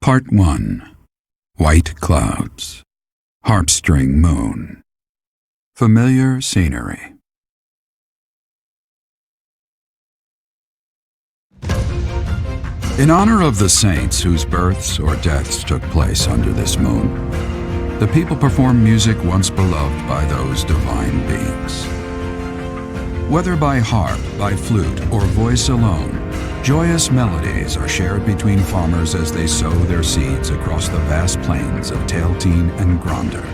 Part 1. White Clouds. Harpstring Moon. Familiar Scenery. In honor of the saints whose births or deaths took place under this moon, the people perform music once beloved by those divine beings. Whether by harp, by flute, or voice alone, joyous melodies are shared between farmers as they sow their seeds across the vast plains of Tailteen and Gronder.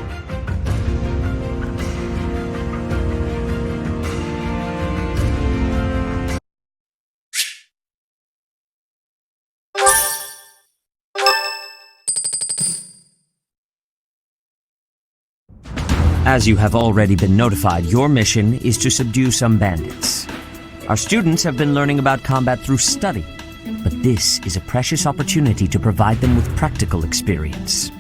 As you have already been notified, your mission is to subdue some bandits. Our students have been learning about combat through study, but this is a precious opportunity to provide them with practical experience.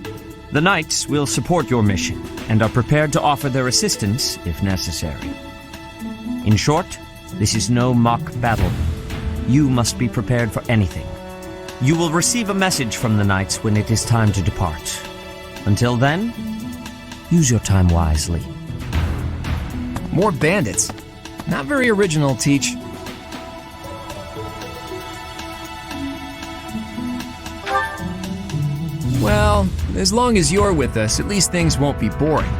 The Knights will support your mission and are prepared to offer their assistance if necessary. In short, this is no mock battle. You must be prepared for anything. You will receive a message from the Knights when it is time to depart. Until then, use your time wisely. More bandits. Not very original, Teach. Well, as long as you're with us, at least things won't be boring.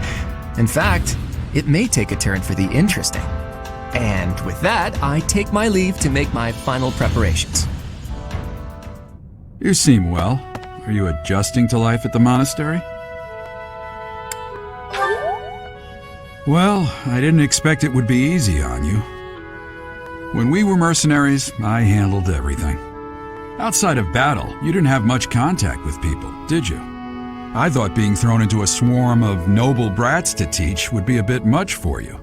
In fact, it may take a turn for the interesting. And with that, I take my leave to make my final preparations. You seem well. Are you adjusting to life at the monastery? Well, I didn't expect it would be easy on you. When we were mercenaries, I handled everything. Outside of battle, you didn't have much contact with people, did you? I thought being thrown into a swarm of noble brats to teach would be a bit much for you.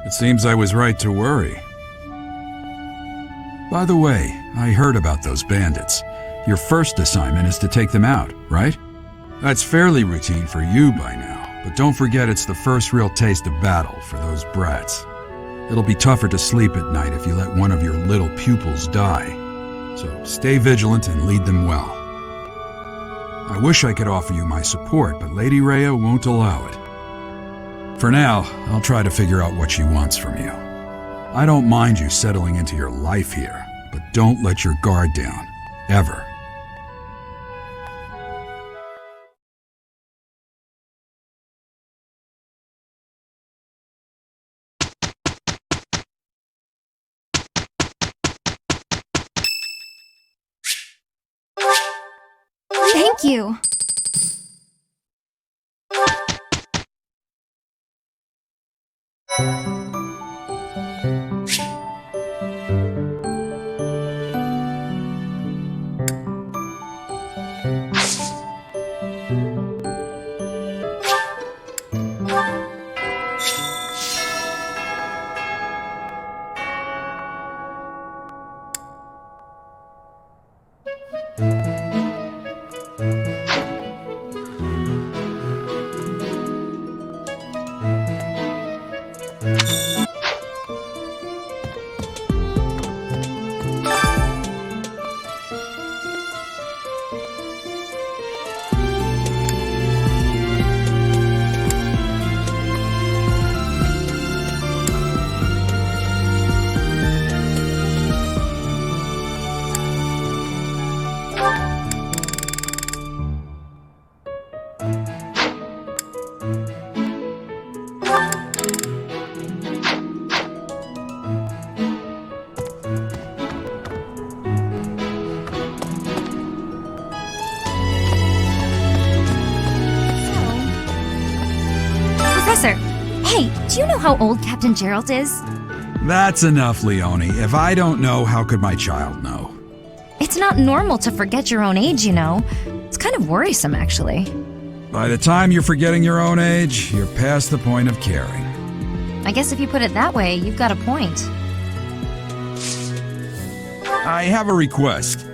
It seems I was right to worry. By the way, I heard about those bandits. Your first assignment is to take them out, right? That's fairly routine for you by now. But don't forget it's the first real taste of battle for those brats. It'll be tougher to sleep at night if you let one of your little pupils die. So stay vigilant and lead them well. I wish I could offer you my support, but Lady Rhea won't allow it. For now, I'll try to figure out what she wants from you. I don't mind you settling into your life here, but don't let your guard down, ever. Thank you. Hey, do you know how old Captain Gerald is? That's enough, Leone. If I don't know, how could my child know? It's not normal to forget your own age, you know. It's kind of worrisome, actually. By the time you're forgetting your own age, you're past the point of caring. I guess if you put it that way, you've got a point. I have a request.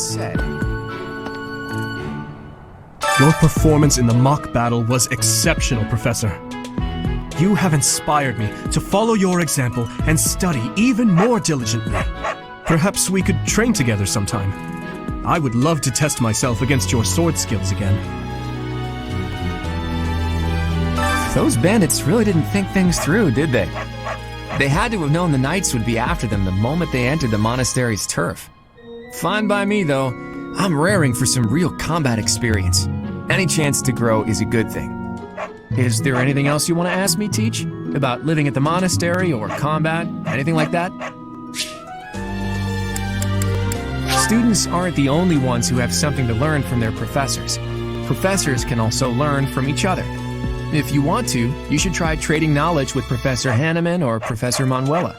said. Your performance in the Mach battle was exceptional, Professor. You have inspired me to follow your example and study even more diligently. Perhaps we could train together sometime. I would love to test myself against your sword skills again. Those bandits really didn't think things through, did they? They had to have known the knights would be after them the moment they entered the monastery's turf. Fine by me, though. I'm raring for some real combat experience. Any chance to grow is a good thing. Is there anything else you want to ask me, Teach? About living at the monastery or combat? Anything like that? Students aren't the only ones who have something to learn from their professors. Professors can also learn from each other. If you want to, you should try trading knowledge with Professor Hanneman or Professor Manuela.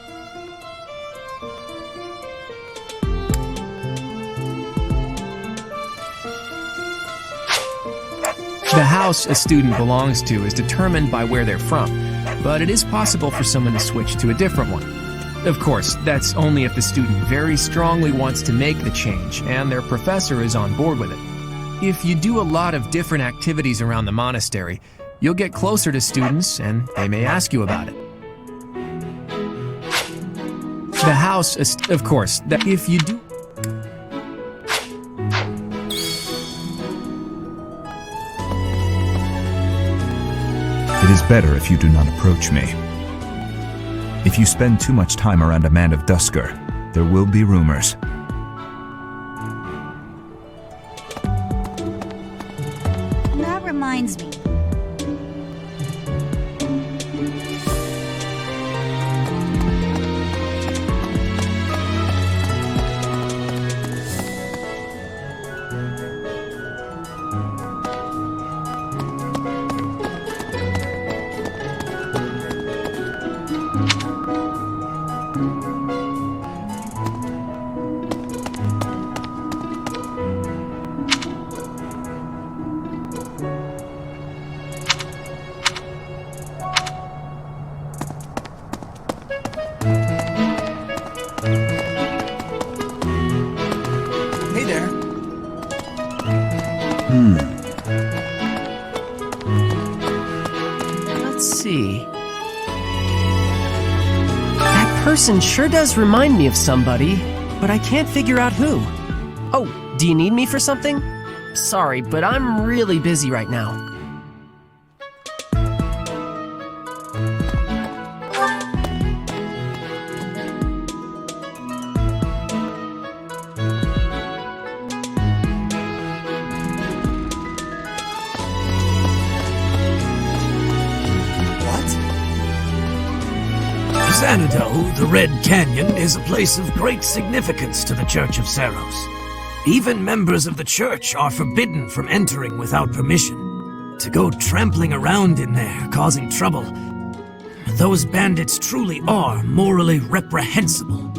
The house a student belongs to is determined by where they're from, but it is possible for someone to switch to a different one. Of course, that's only if the student very strongly wants to make the change and their professor is on board with it. If you do a lot of different activities around the monastery, you'll get closer to students and they may ask you about it. The house, of course, that if you do... It is better if you do not approach me. If you spend too much time around a man of Dusker, there will be rumors. That reminds me. Let's see. That person sure does remind me of somebody, but I can't figure out who. Oh, do you need me for something? Sorry, but I'm really busy right now. Xanadu, the Red Canyon, is a place of great significance to the Church of Saros. Even members of the church are forbidden from entering without permission. To go trampling around in there, causing trouble, those bandits truly are morally reprehensible.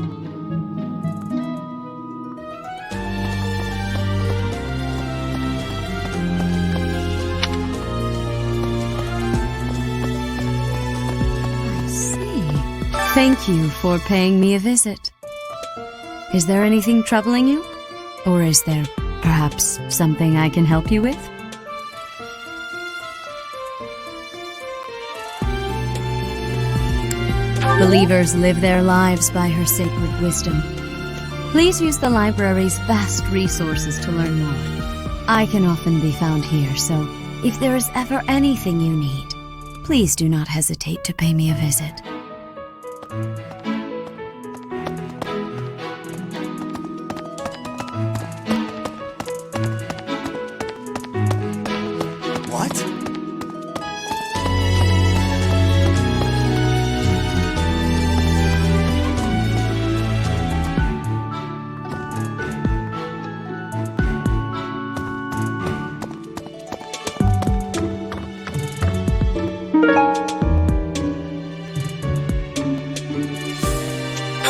Thank you for paying me a visit. Is there anything troubling you? Or is there perhaps something I can help you with? Believers live their lives by her sacred wisdom. Please use the library's vast resources to learn more. I can often be found here, so if there is ever anything you need, please do not hesitate to pay me a visit.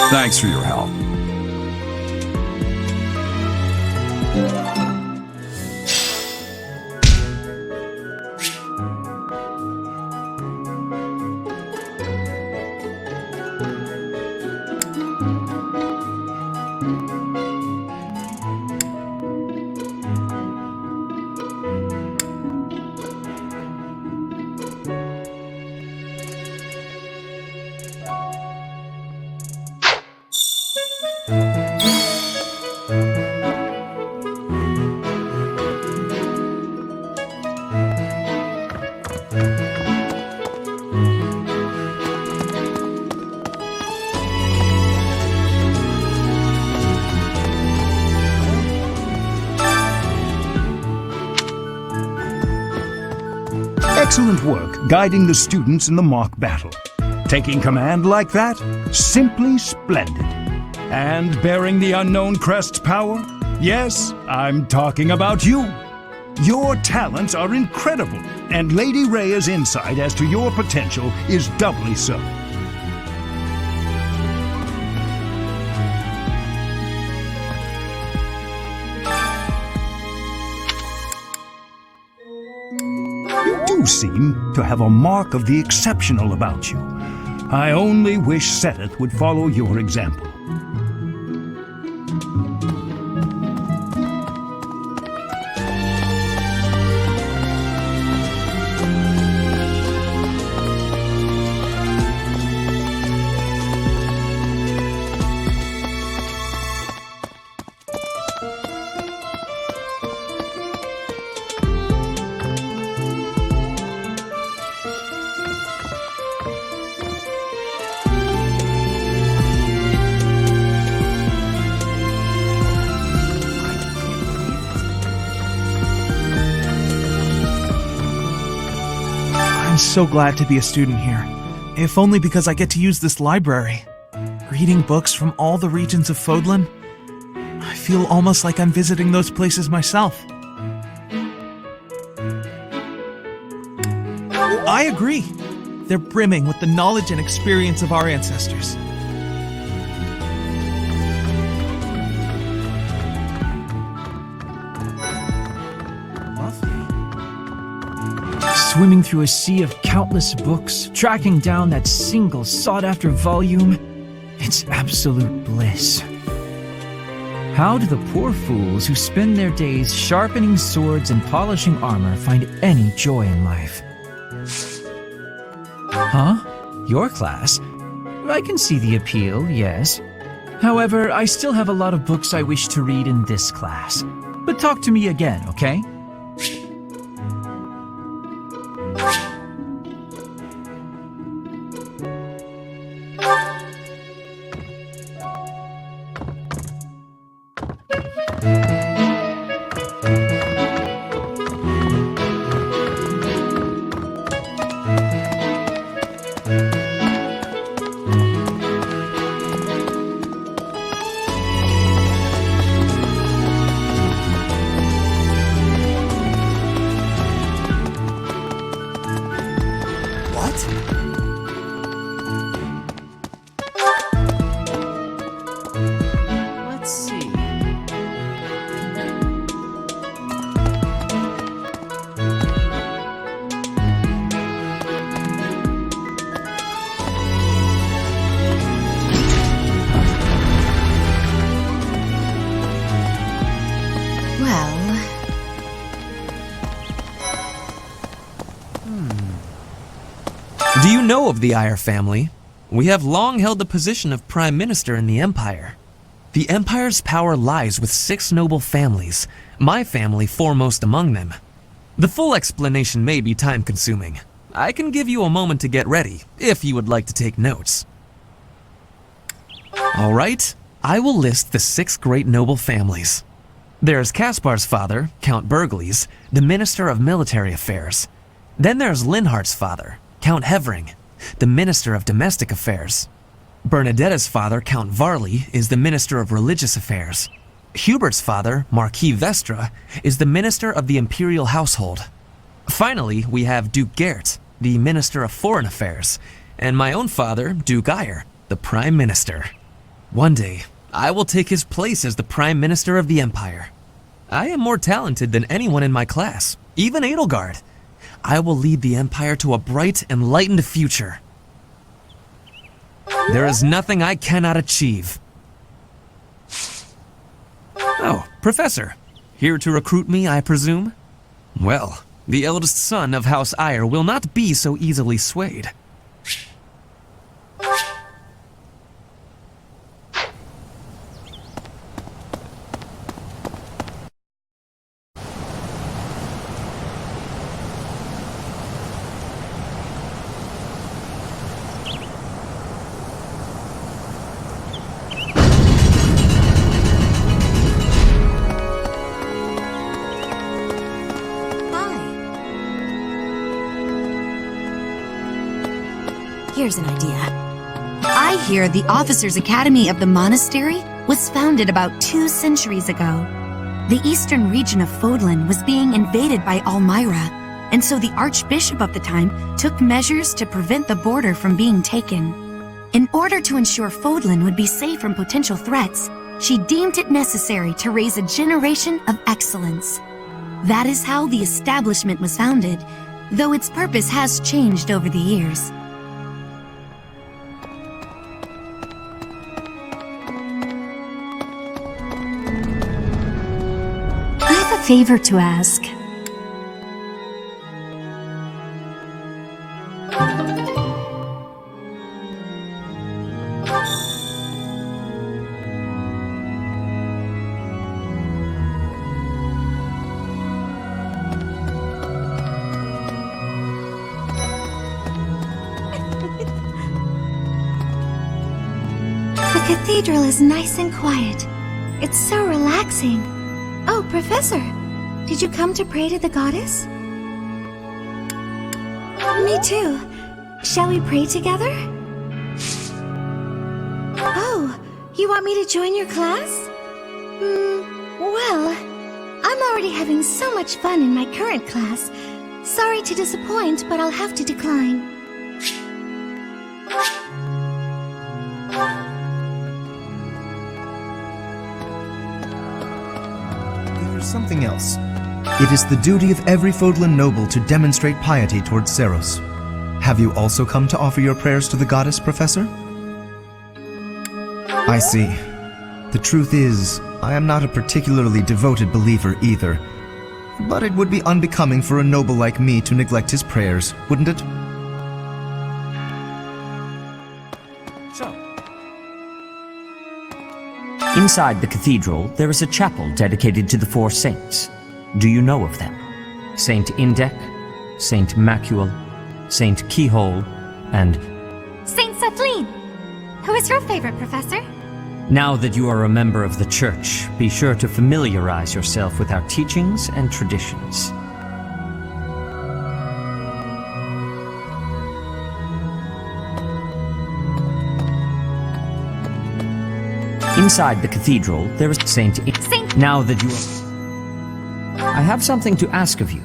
Thanks for your help. Excellent work guiding the students in the Mach battle. Taking command like that? Simply splendid. And bearing the unknown crest's power? Yes, I'm talking about you. Your talents are incredible, and Lady Rhea's insight as to your potential is doubly so. You do seem to have a mark of the exceptional about you. I only wish Seteth would follow your example. I'm so glad to be a student here, if only because I get to use this library. Reading books from all the regions of Fodlan, I feel almost like I'm visiting those places myself. I agree. They're brimming with the knowledge and experience of our ancestors. Swimming through a sea of countless books, tracking down that single sought-after volume, it's absolute bliss. How do the poor fools who spend their days sharpening swords and polishing armor find any joy in life? Huh? Your class? I can see the appeal, yes. However, I still have a lot of books I wish to read in this class. But talk to me again, okay? Do you know of the Eyre family? We have long held the position of Prime Minister in the Empire. The Empire's power lies with 6 noble families, my family foremost among them. The full explanation may be time-consuming. I can give you a moment to get ready, if you would like to take notes. Alright, I will list the 6 great noble families. There's Caspar's father, Count Bergles, the Minister of Military Affairs. Then there's Linhardt's father, Count Hevering, the Minister of Domestic Affairs. Bernadetta's father, Count Varley, is the Minister of Religious Affairs. Hubert's father, Marquis Vestra, is the Minister of the Imperial Household. Finally, we have Duke Gert, the Minister of Foreign Affairs, and my own father, Duke Eyre, the Prime Minister. One day, I will take his place as the Prime Minister of the Empire. I am more talented than anyone in my class, even Edelgard. I will lead the Empire to a bright, enlightened future. There is nothing I cannot achieve. Oh, Professor. Here to recruit me, I presume? Well, the eldest son of House Eyre will not be so easily swayed. Here's an idea. I hear the Officers' Academy of the Monastery was founded about 2 centuries ago. The eastern region of Fodlan was being invaded by Almyra, and so the Archbishop of the time took measures to prevent the border from being taken. In order to ensure Fodlan would be safe from potential threats, she deemed it necessary to raise a generation of excellence. That is how the establishment was founded, though its purpose has changed over the years. I have a favor to ask. The cathedral is nice and quiet. It's so relaxing. Oh, Professor, did you come to pray to the goddess? Me too. Shall we pray together? Oh, you want me to join your class? Well, I'm already having so much fun in my current class. Sorry to disappoint, but I'll have to decline. There's something else. It is the duty of every Fodlan noble to demonstrate piety towards Seros. Have you also come to offer your prayers to the goddess, Professor? I see. The truth is, I am not a particularly devoted believer either. But it would be unbecoming for a noble like me to neglect his prayers, wouldn't it? Inside the cathedral, there is a chapel dedicated to the 4 saints. Do you know of them? Saint Indec, Saint Macuel, Saint Keyhole, and... Saint Sathleen! Who is your favorite, Professor? Now that you are a member of the Church, be sure to familiarize yourself with our teachings and traditions. Inside the cathedral, there is Saint... Now that you are... I have something to ask of you.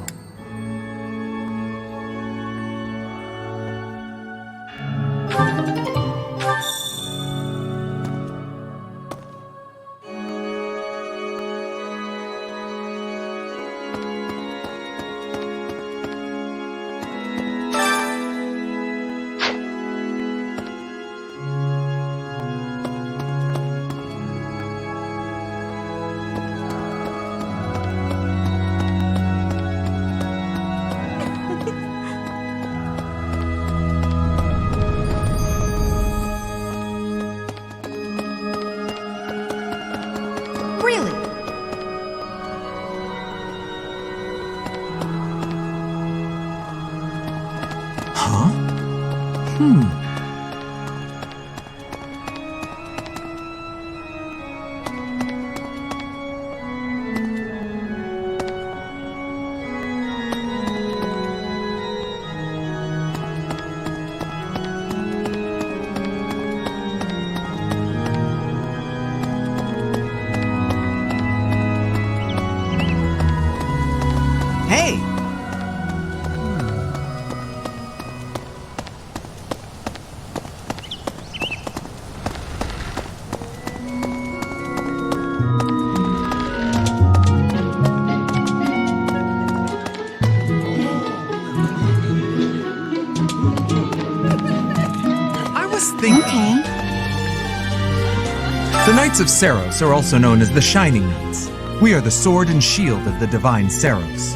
The Knights of Seros are also known as the Shining Knights. We are the sword and shield of the divine Seros.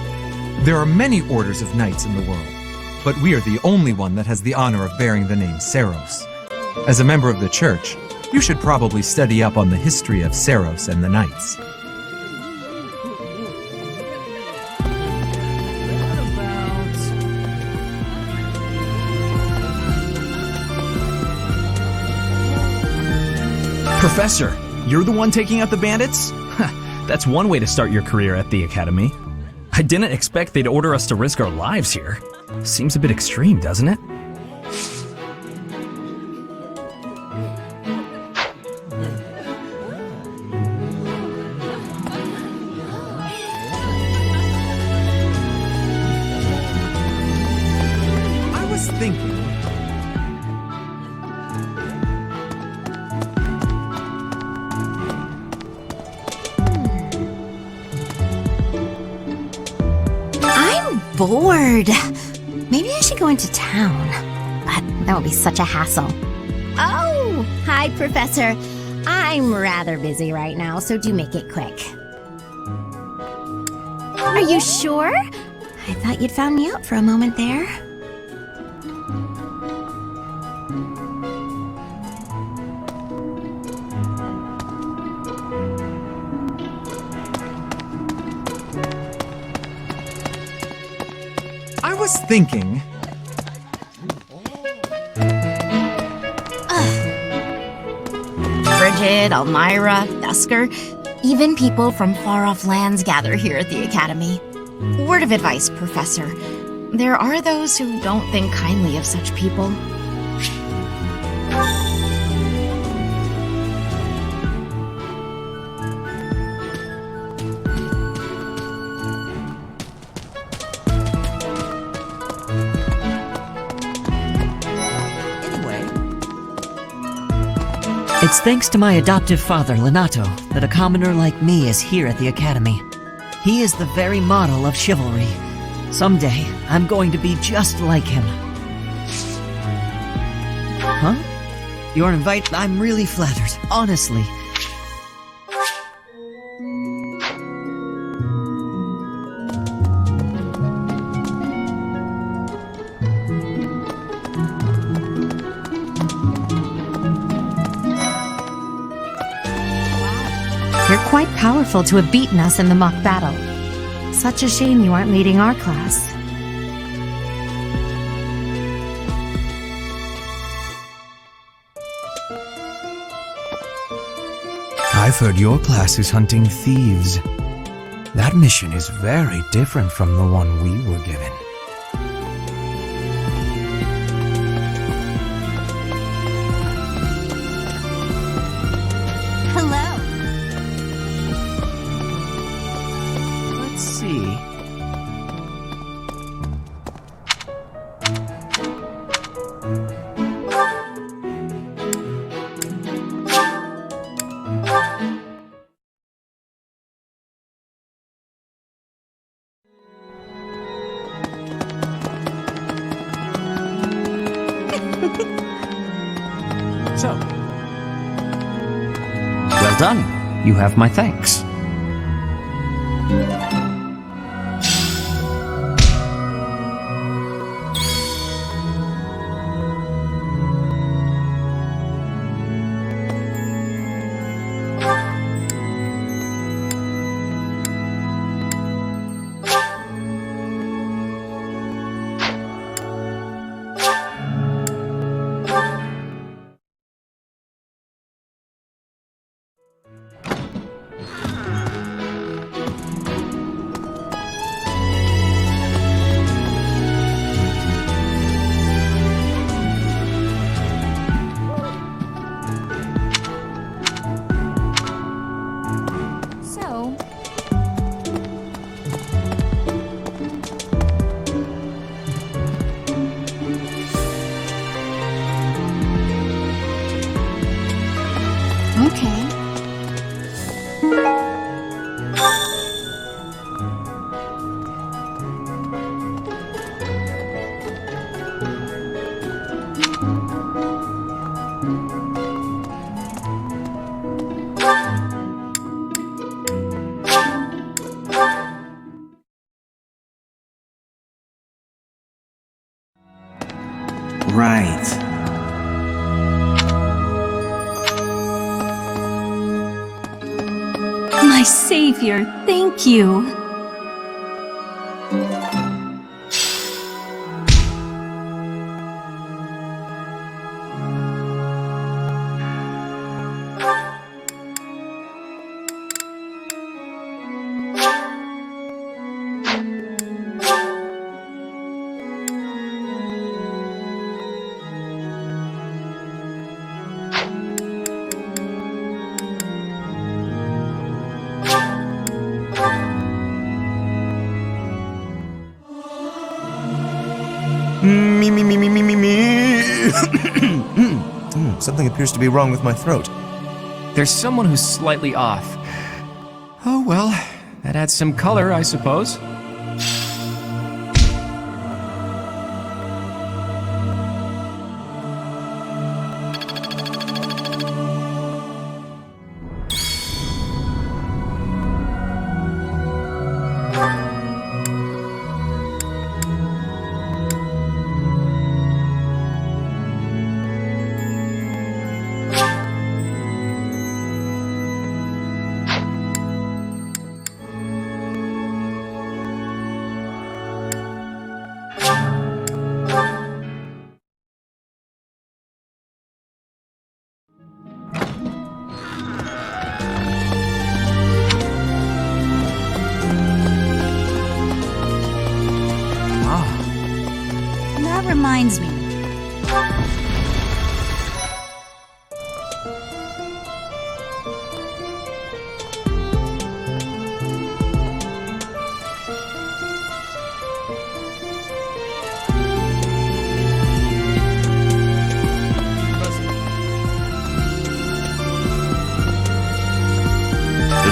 There are many orders of knights in the world, but we are the only one that has the honor of bearing the name Seros. As a member of the Church, you should probably study up on the history of Seros and the Knights. Professor, you're the one taking out the bandits? That's one way to start your career at the Academy. I didn't expect they'd order us to risk our lives here. Seems a bit extreme, doesn't it? bored. Maybe I should go into town. But that would be such a hassle. Oh, hi, Professor. I'm rather busy right now, so do make it quick. Are you sure? I thought you'd found me out for a moment there. I was thinking... Bridget, Elmira, Thusker, even people from far-off lands gather here at the Academy. Word of advice, Professor. There are those who don't think kindly of such people. It's thanks to my adoptive father, Lenato, that a commoner like me is here at the Academy. He is the very model of chivalry. Someday, I'm going to be just like him. Huh? Your invite? I'm really flattered, honestly. You're quite powerful to have beaten us in the Mach battle. Such a shame you aren't leading our class. I've heard your class is hunting thieves. That mission is very different from the one we were given. Hello. Let's see. So, Well done. You have my thanks. Okay. Right. My savior, thank you. Something appears to be wrong with my throat. there's someone who's slightly off. Oh well, that adds some color, I suppose.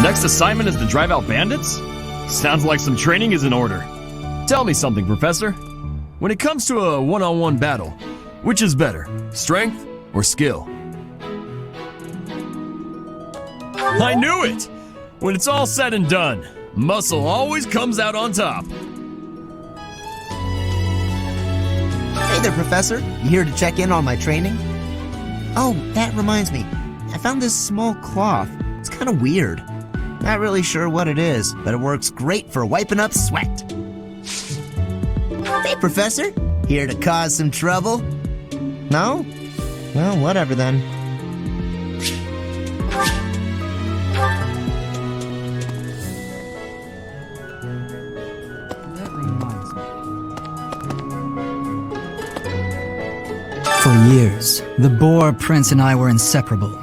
next assignment is to drive out bandits? Sounds like some training is in order. Tell me something, Professor. When it comes to a one-on-one battle, which is better, strength or skill? I knew it! When it's all said and done, muscle always comes out on top. Hey there, Professor. You here to check in on my training? Oh, that reminds me. I found this small cloth. It's kind of weird. Not really sure what it is, but it works great for wiping up sweat. Hey, Professor. Here to cause some trouble? No? Well, whatever then. For years, the Boar Prince and I were inseparable.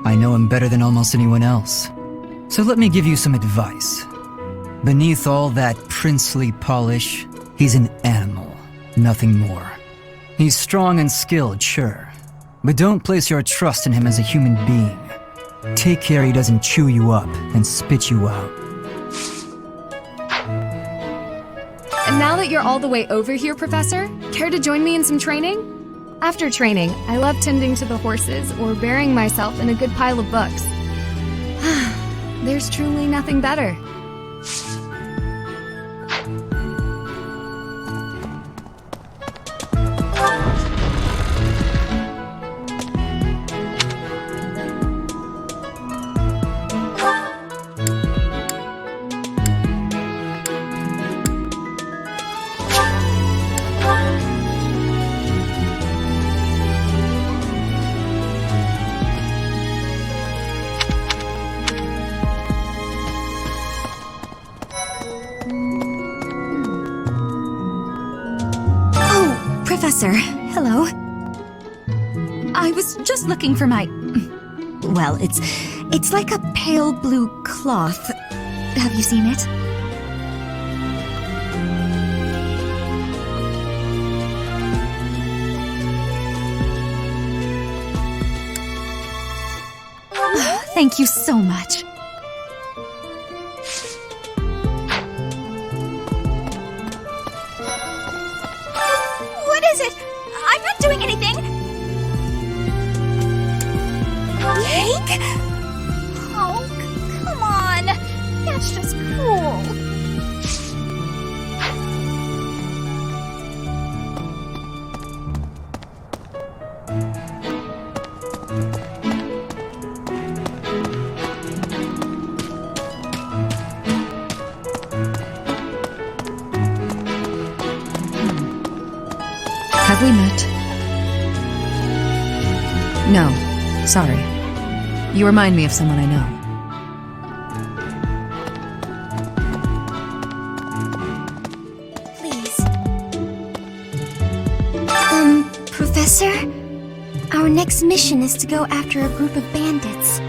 I know him better than almost anyone else. So let me give you some advice. Beneath all that princely polish, he's an animal, nothing more. He's strong and skilled, sure, but don't place your trust in him as a human being. Take care he doesn't chew you up and spit you out. And now that you're all the way over here, Professor, care to join me in some training? After training, I love tending to the horses or burying myself in a good pile of books. There's truly nothing better. Professor, hello. I was just looking for my... Well, it's like a pale blue cloth. Have you seen it? Thank you so much. What is it? I'm not doing anything! Cake? Oh, come on! That's just cruel. Have we met? No, sorry. You remind me of someone I know. Please. Professor? Our next mission is to go after a group of bandits.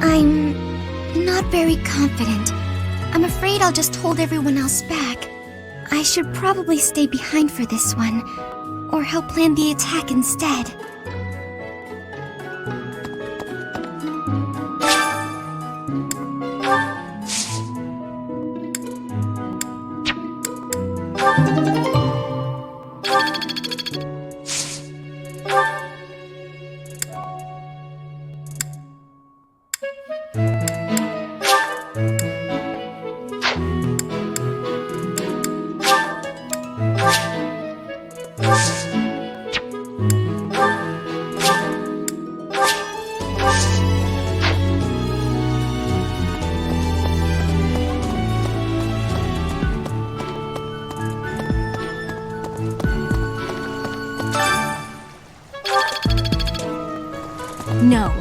I'm not very confident. I'm afraid I'll just hold everyone else back. I should probably stay behind for this one, or help plan the attack instead. No.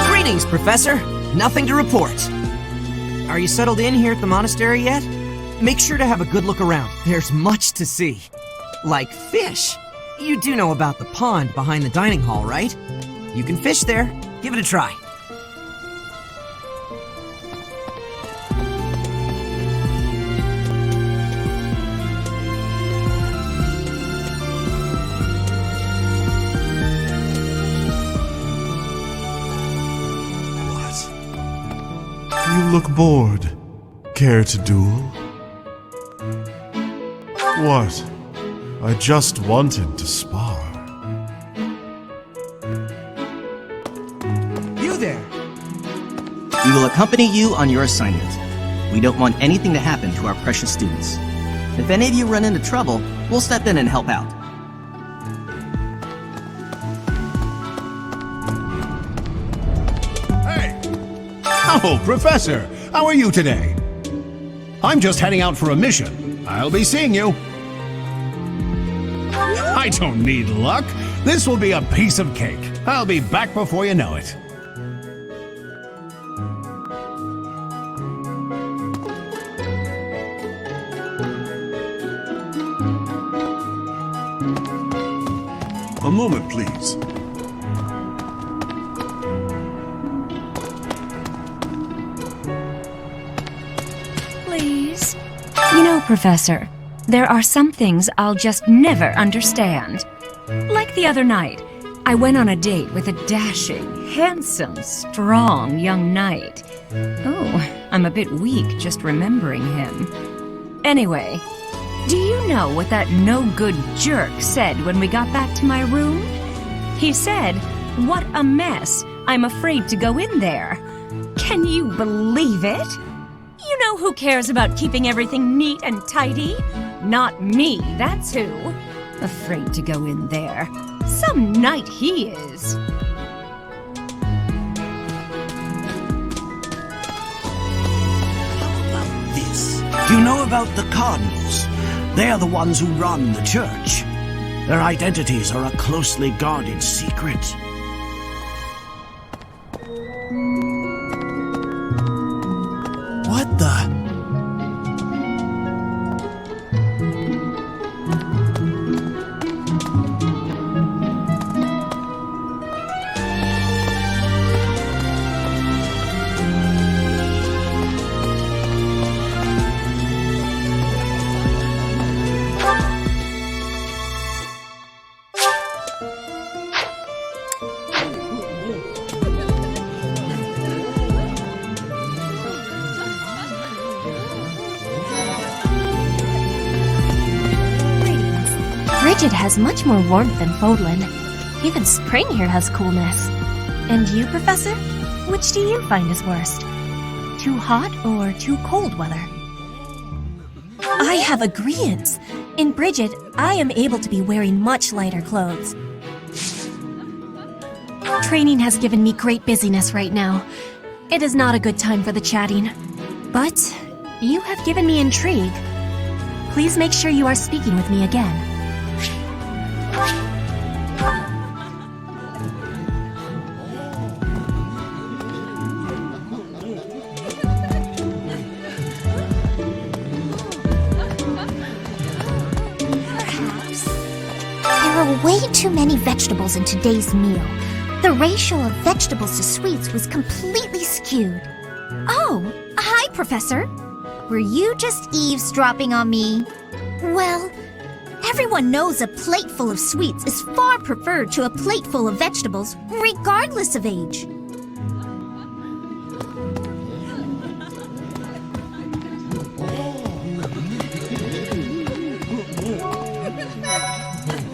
Greetings, Professor. Nothing to report. Are you settled in here at the monastery yet? Make sure to have a good look around. There's much to see. Like fish. You do know about the pond behind the dining hall, right? You can fish there. Give it a try. You look bored. Care to duel? What? I just wanted to spar. You there! We will accompany you on your assignment. We don't want anything to happen to our precious students. If any of you run into trouble, we'll step in and help out. Oh, Professor, how are you today? I'm just heading out for a mission. I'll be seeing you. I don't need luck. This will be a piece of cake. I'll be back before you know it. A moment, please. Please? You know, Professor, there are some things I'll just never understand. Like the other night, I went on a date with a dashing, handsome, strong young knight. Oh, I'm a bit weak just remembering him. Anyway, do you know what that no-good jerk said when we got back to my room? He said, "What a mess. I'm afraid to go in there." Can you believe it? You know who cares about keeping everything neat and tidy? Not me, that's who. Afraid to go in there. Some knight he is. This. Do you know about the cardinals? They're the ones who run the church. Their identities are a closely guarded secret. What the? Bridget has much more warmth than Fodlan. Even spring here has coolness. And you, Professor? Which do you find is worst? Too hot or too cold weather? I have agreeance. In Bridget, I am able to be wearing much lighter clothes. Training has given me great busyness right now. It is not a good time for the chatting. But you have given me intrigue. Please make sure you are speaking with me again. There are way too many vegetables in today's meal. The ratio of vegetables to sweets was completely skewed. Oh, hi, Professor. Were you just eavesdropping on me? Well, everyone knows a plate full of sweets is far preferred to a plate full of vegetables, regardless of age.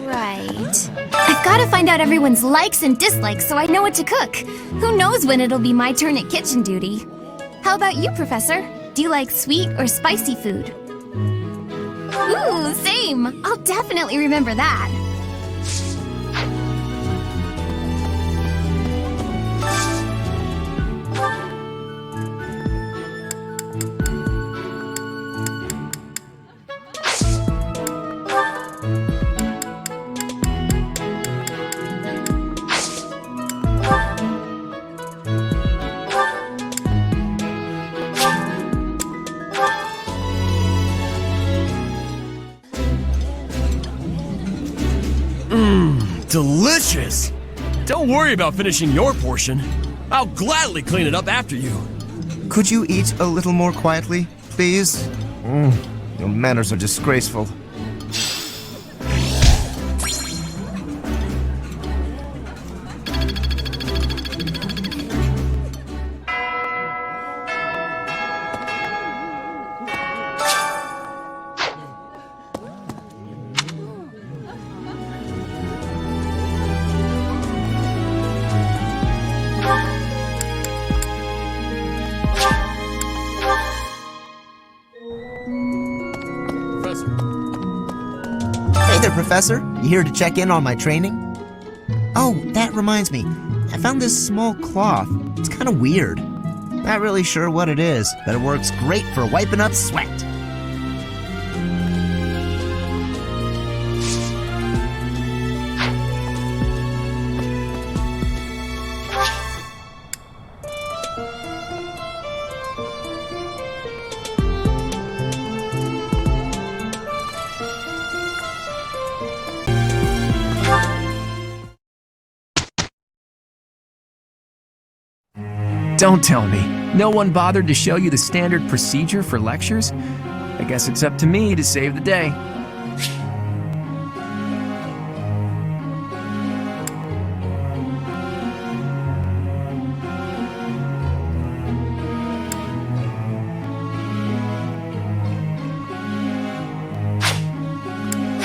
Right. I've got a find out everyone's likes and dislikes so I know what to cook. Who knows when it'll be my turn at kitchen duty? How about you, Professor? Do you like sweet or spicy food? Ooh, same! I'll definitely remember that. Delicious! Don't worry about finishing your portion. I'll gladly clean it up after you. Could you eat a little more quietly, please? Your manners are disgraceful. Professor, you here to check in on my training? Oh, that reminds me. I found this small cloth. It's kind of weird. Not really sure what it is, but it works great for wiping up sweat. Don't tell me. No one bothered to show you the standard procedure for lectures? I guess it's up to me to save the day.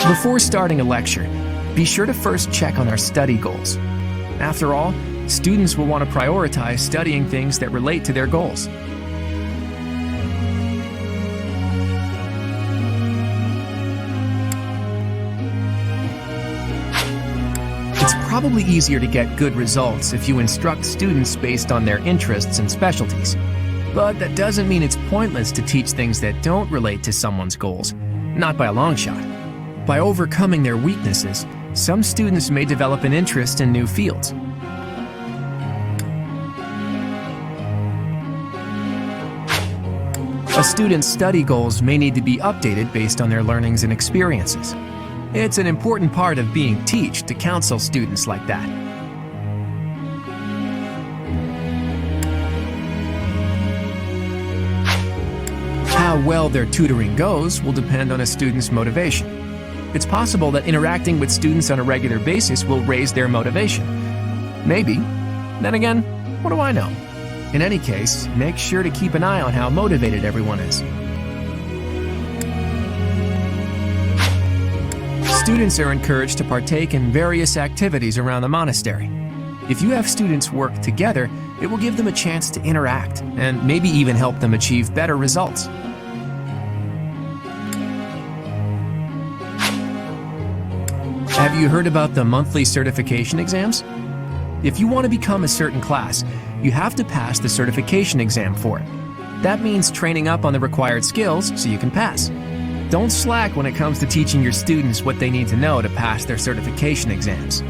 Before starting a lecture, be sure to first check on our study goals. After all, students will want to prioritize studying things that relate to their goals. It's probably easier to get good results if you instruct students based on their interests and specialties. But that doesn't mean it's pointless to teach things that don't relate to someone's goals, not by a long shot. By overcoming their weaknesses, some students may develop an interest in new fields. A student's study goals may need to be updated based on their learnings and experiences. It's an important part of being taught to counsel students like that. How well their tutoring goes will depend on a student's motivation. It's possible that interacting with students on a regular basis will raise their motivation. Maybe. Then again, what do I know? In any case, make sure to keep an eye on how motivated everyone is. Students are encouraged to partake in various activities around the monastery. If you have students work together, it will give them a chance to interact and maybe even help them achieve better results. Have you heard about the monthly certification exams? If you want to become a certain class, you have to pass the certification exam for it. That means training up on the required skills so you can pass. Don't slack when it comes to teaching your students what they need to know to pass their certification exams.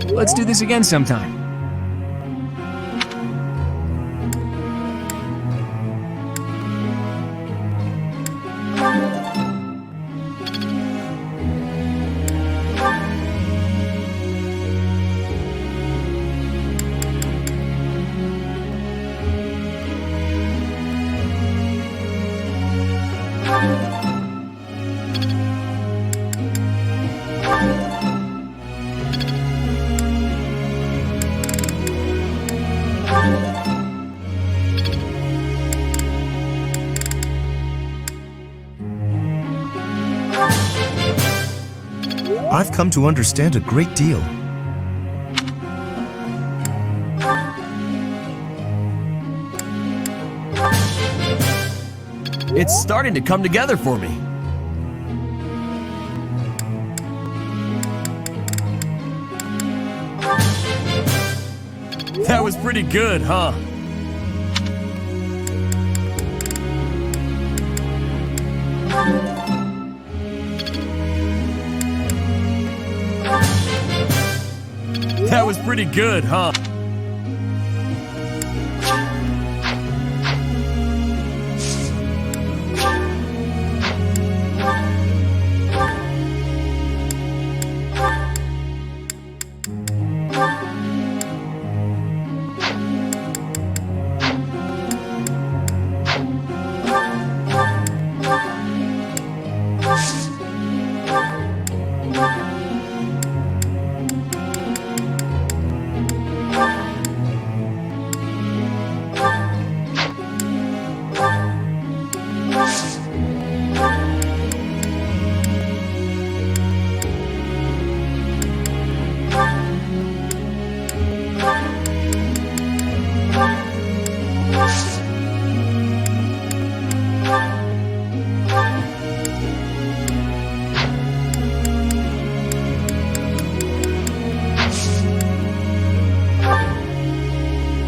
Let's do this again sometime. I've come to understand a great deal. It's starting to come together for me. That was pretty good, huh? That was pretty good, huh?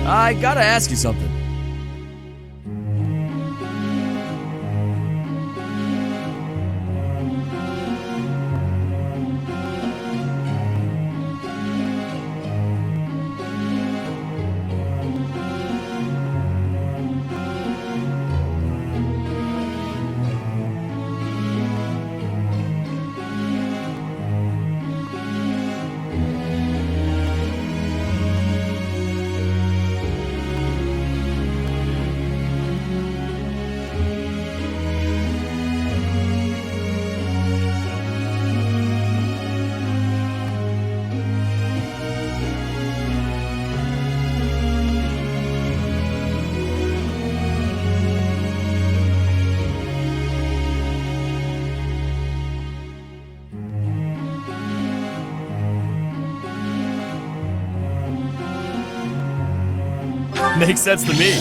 I gotta ask you something. Makes sense to me.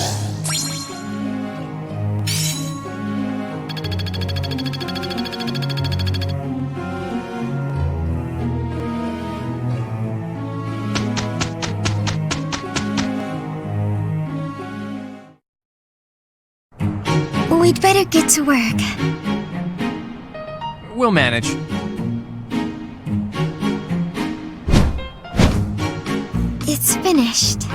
We'd better get to work. We'll manage. It's finished.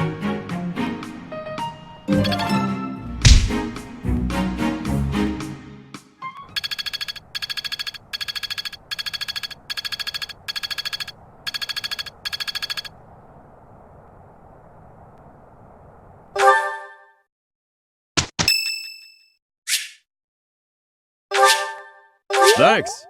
Thanks.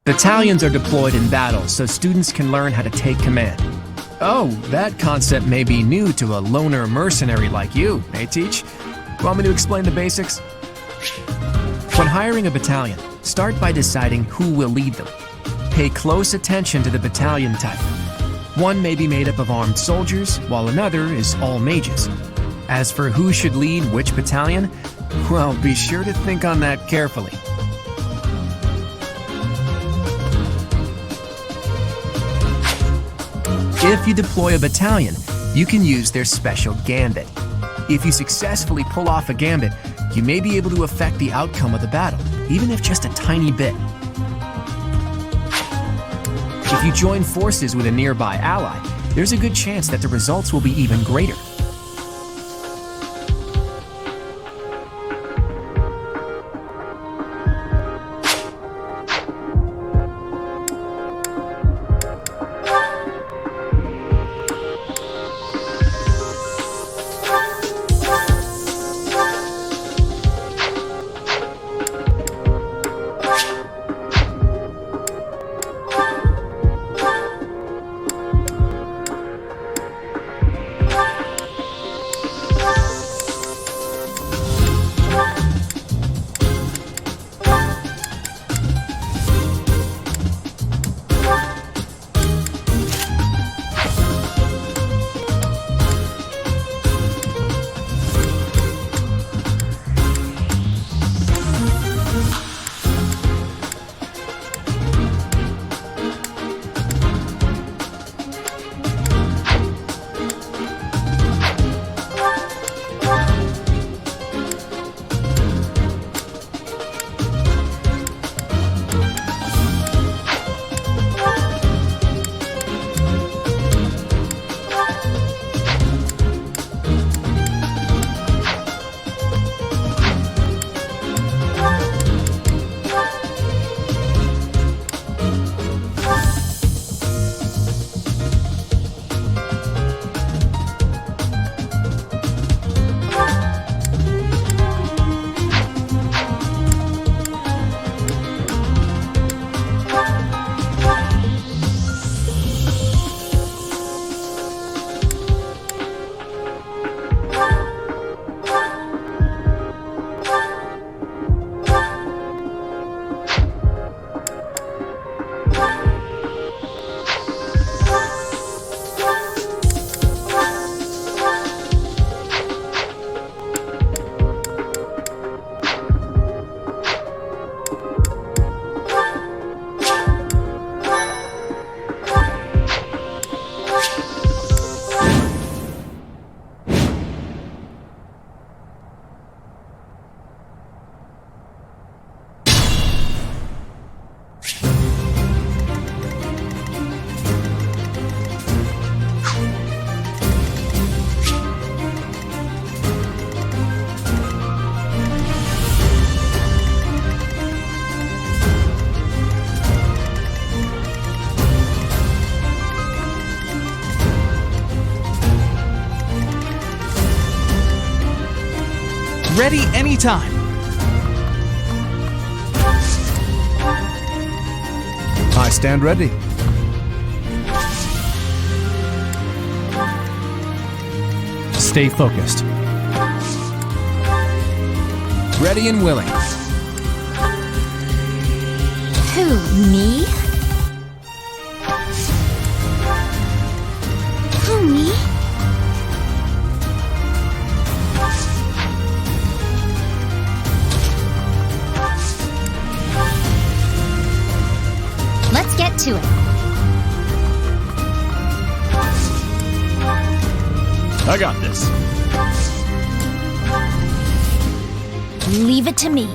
Battalions are deployed in battle so students can learn how to take command. Oh, that concept may be new to a loner mercenary like you, eh, Teach? Want me to explain the basics? When hiring a battalion, start by deciding who will lead them. Pay close attention to the battalion type. One may be made up of armed soldiers, while another is all mages. As for who should lead which battalion, well, be sure to think on that carefully. If you deploy a battalion, you can use their special gambit. If you successfully pull off a gambit, you may be able to affect the outcome of the battle, even if just a tiny bit. If you join forces with a nearby ally, there's a good chance that the results will be even greater. Ready anytime. I stand ready. Stay focused. Ready and willing. Who, me? Who, me? Let's get to it. I got this. Leave it to me.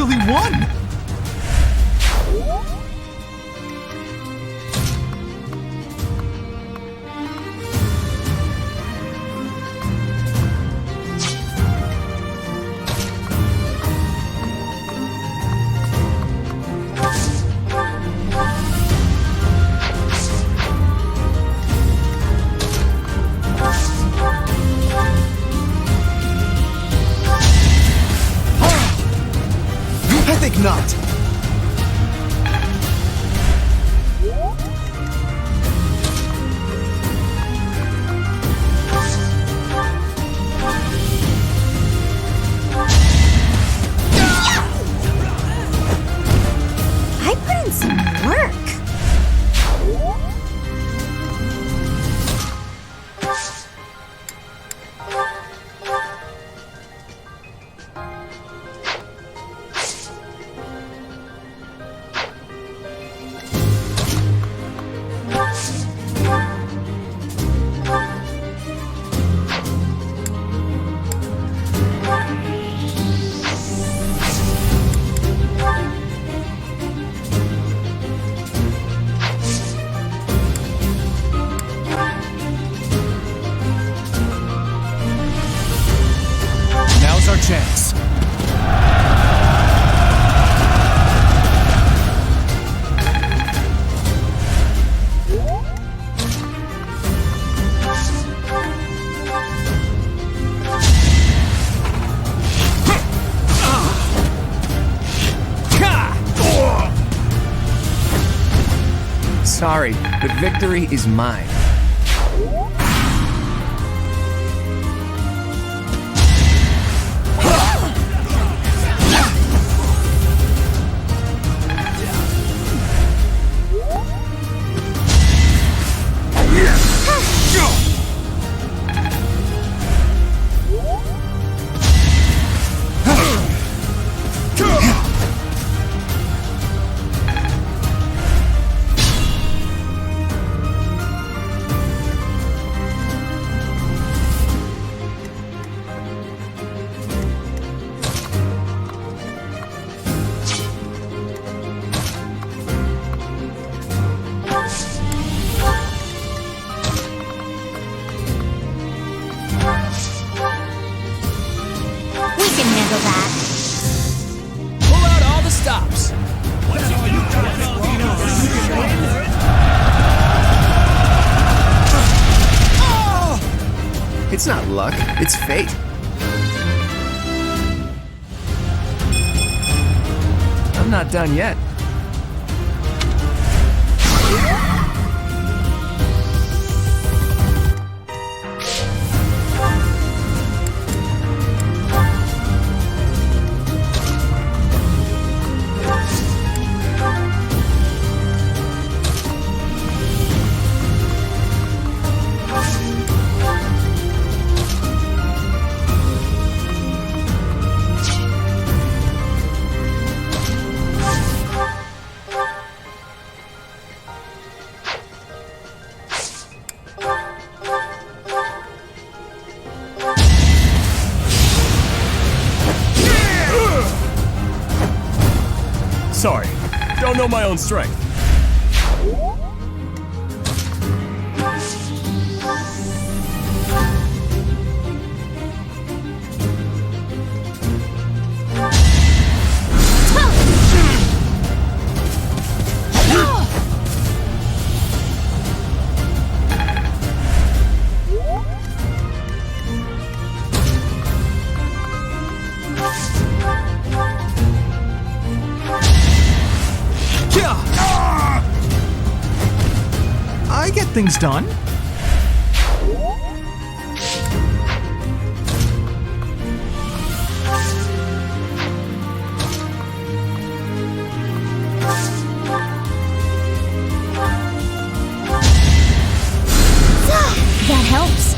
actually won! I think not. I put in some work. Now's our chance. Sorry, but victory is mine. We can handle that. Pull out all the stops. It's not luck, it's fate. I'm not done yet. Sorry, don't know my own strength. I get things done. That helps.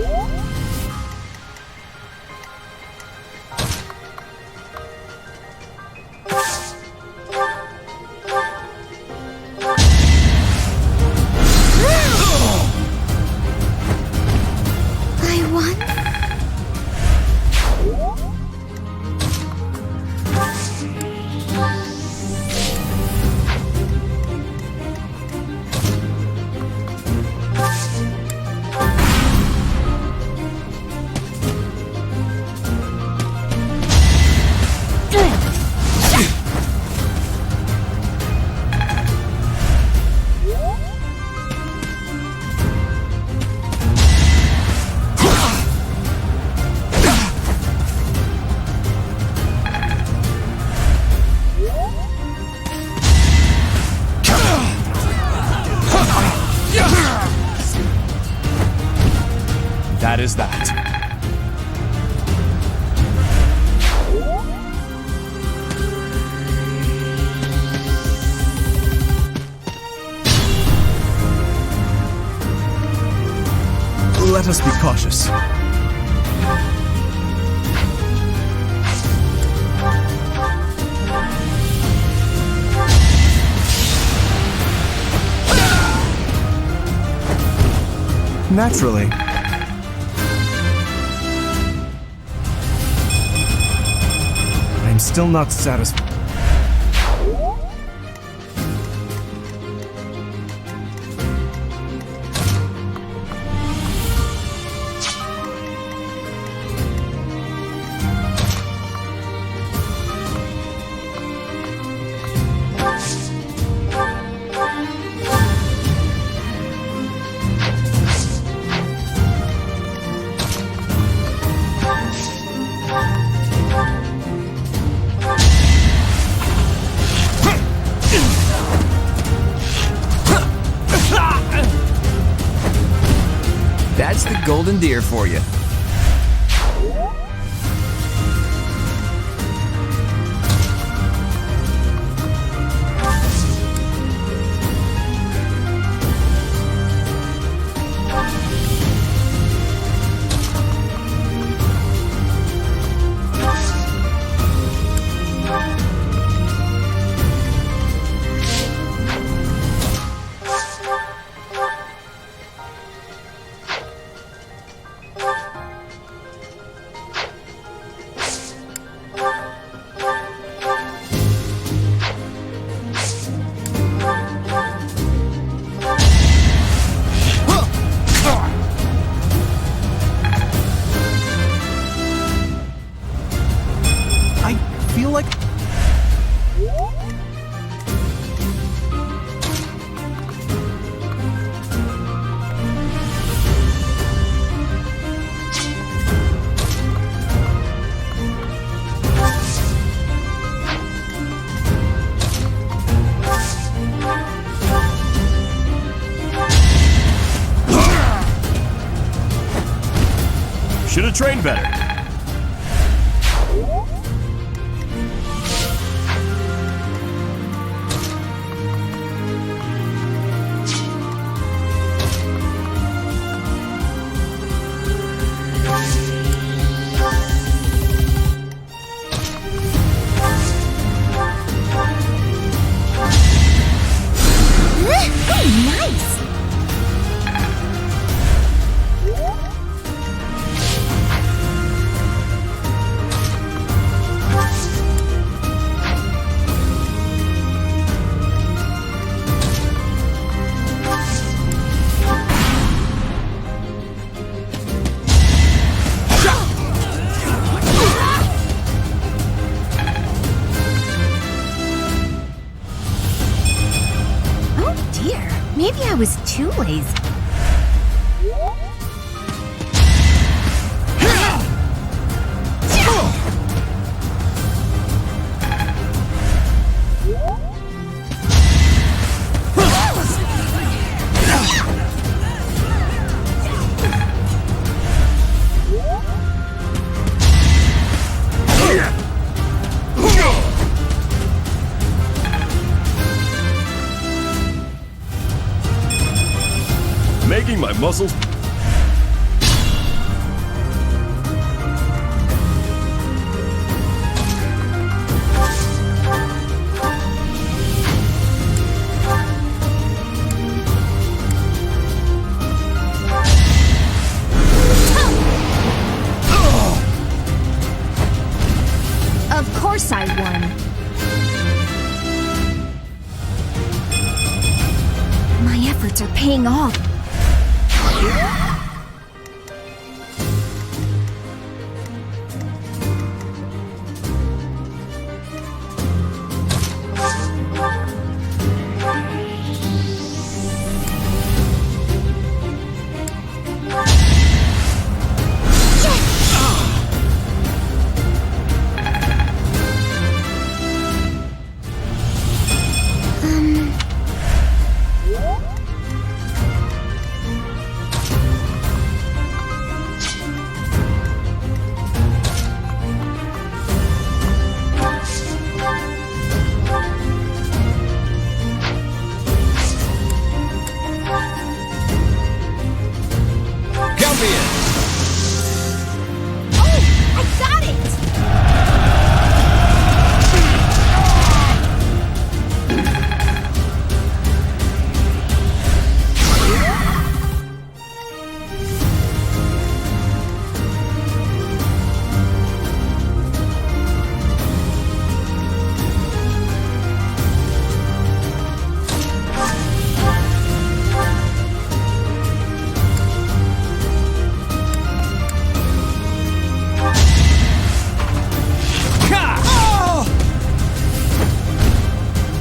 I won? That is that. Let us be cautious. Naturally. I'm still not satisfied. That's the golden deer for you. Should have trained better. Nice! Maybe I was too lazy. Making my muscles... paying off.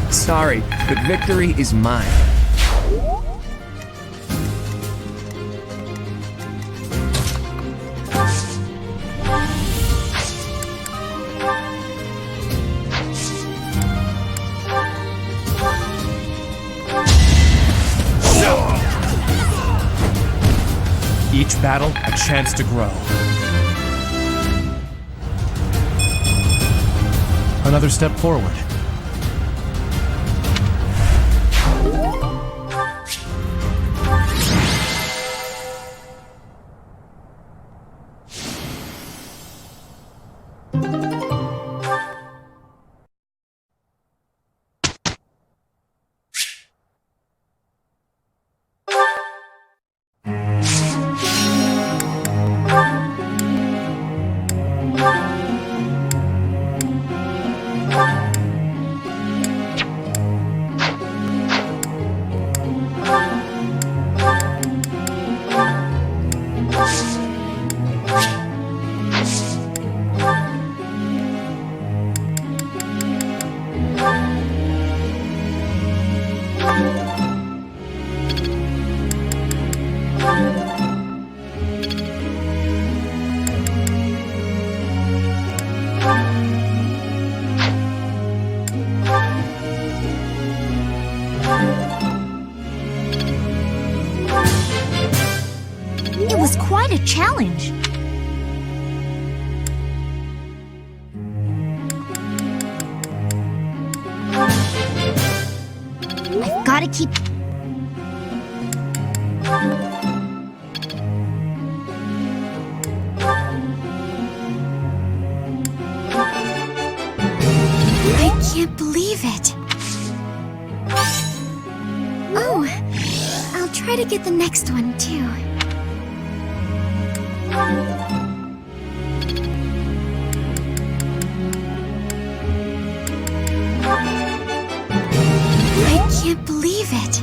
Sorry, but victory is mine. Each battle, a chance to grow. Another step forward. It was quite a challenge. I've got to keep... I can't believe it. Oh, I'll try to get the next one too. I can't believe it.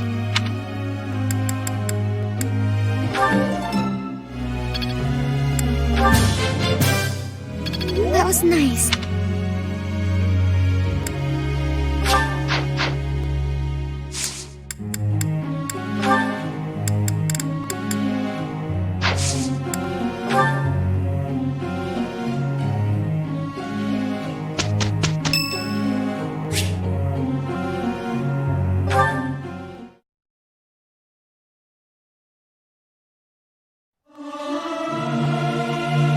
That was nice.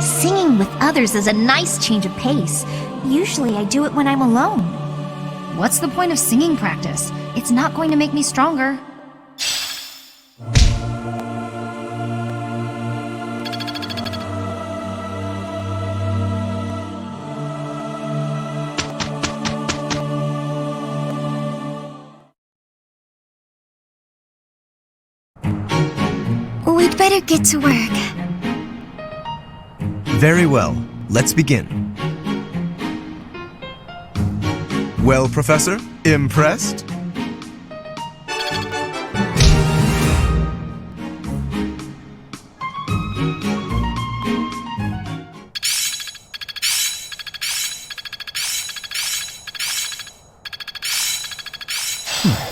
Singing with others is a nice change of pace. Usually I do it when I'm alone. What's the point of singing practice? It's not going to make me stronger. We'd better get to work. Very well. Let's begin. Well, Professor, impressed?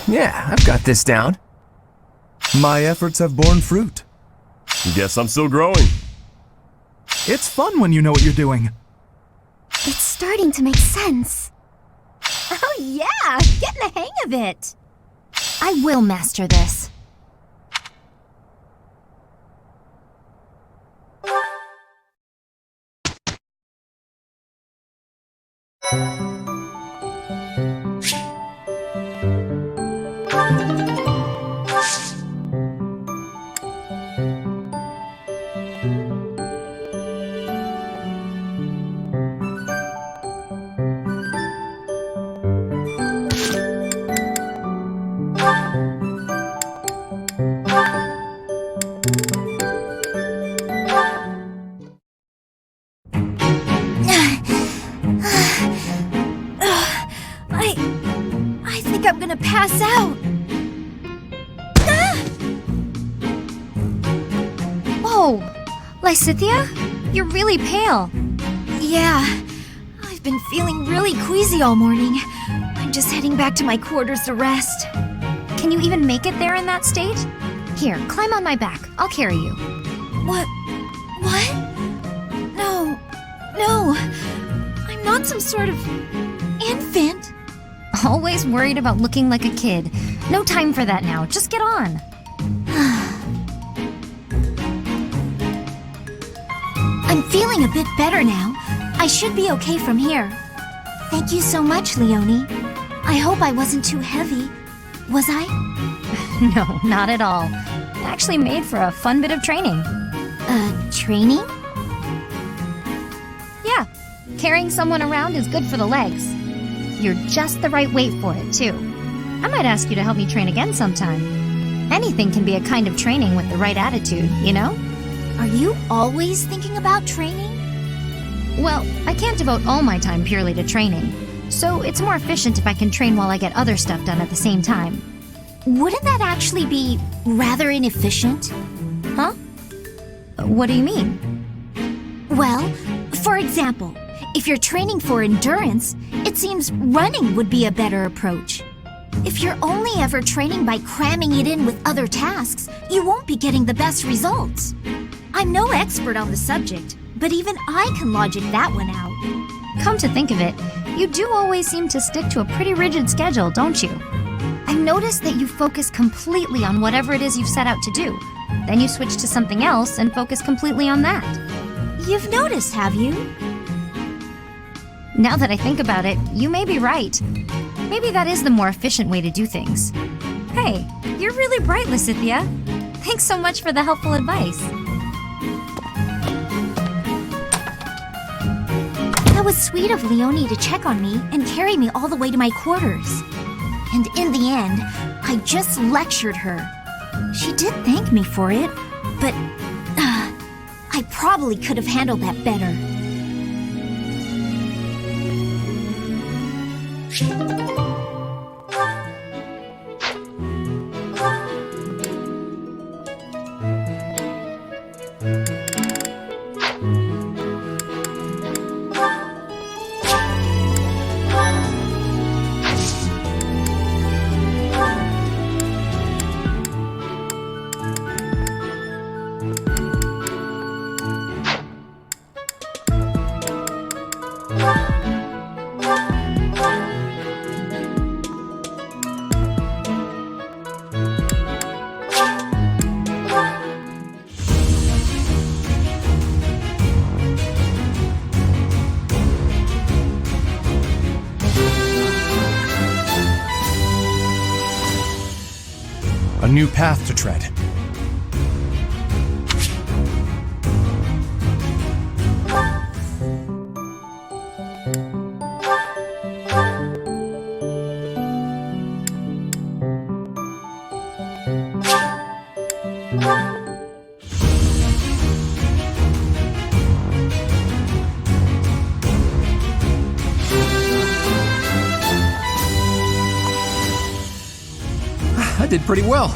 Yeah, I've got this down. My efforts have borne fruit. Guess I'm still growing. It's fun when you know what you're doing. It's starting to make sense. Oh yeah, getting the hang of it. I will master this. I think I'm gonna pass out. Whoa, Lysithia, you're really pale. Yeah, I've been feeling really queasy all morning. I'm just heading back to my quarters to rest. Can you even make it there in that state? Here, climb on my back. I'll carry you. What? No. I'm not some sort of infant. Always worried about looking like a kid. No time for that now. Just get on. I'm feeling a bit better now. I should be okay from here. Thank you so much, Leonie. I hope I wasn't too heavy. Was I? No, not at all. Actually made for a fun bit of training. Training? Yeah, carrying someone around is good for the legs. You're just the right weight for it, too. I might ask you to help me train again sometime. Anything can be a kind of training with the right attitude, you know? Are you always thinking about training? Well, I can't devote all my time purely to training, so it's more efficient if I can train while I get other stuff done at the same time. Wouldn't that actually be rather inefficient? Huh? What do you mean? Well, for example, if you're training for endurance, it seems running would be a better approach. If you're only ever training by cramming it in with other tasks, you won't be getting the best results. I'm no expert on the subject, but even I can logic that one out. Come to think of it, you do always seem to stick to a pretty rigid schedule, don't you? I've noticed that you focus completely on whatever it is you've set out to do. Then you switch to something else and focus completely on that. You've noticed, have you? Now that I think about it, you may be right. Maybe that is the more efficient way to do things. Hey, you're really bright, Lysithia. Thanks so much for the helpful advice. That was sweet of Leonie to check on me and carry me all the way to my quarters. And in the end, I just lectured her. She did thank me for it, but I probably could have handled that better. A new path to tread. I did pretty well.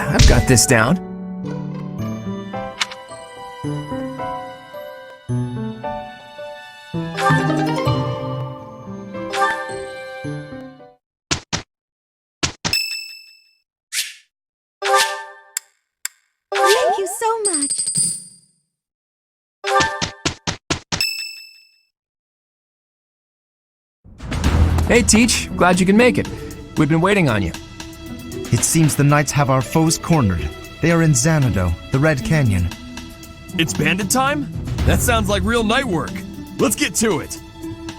I've got this down. Thank you so much. Hey, Teach. Glad you can make it. We've been waiting on you. It seems the knights have our foes cornered. They are in Xanadu, the Red Canyon. It's bandit time? That sounds like real night work. Let's get to it.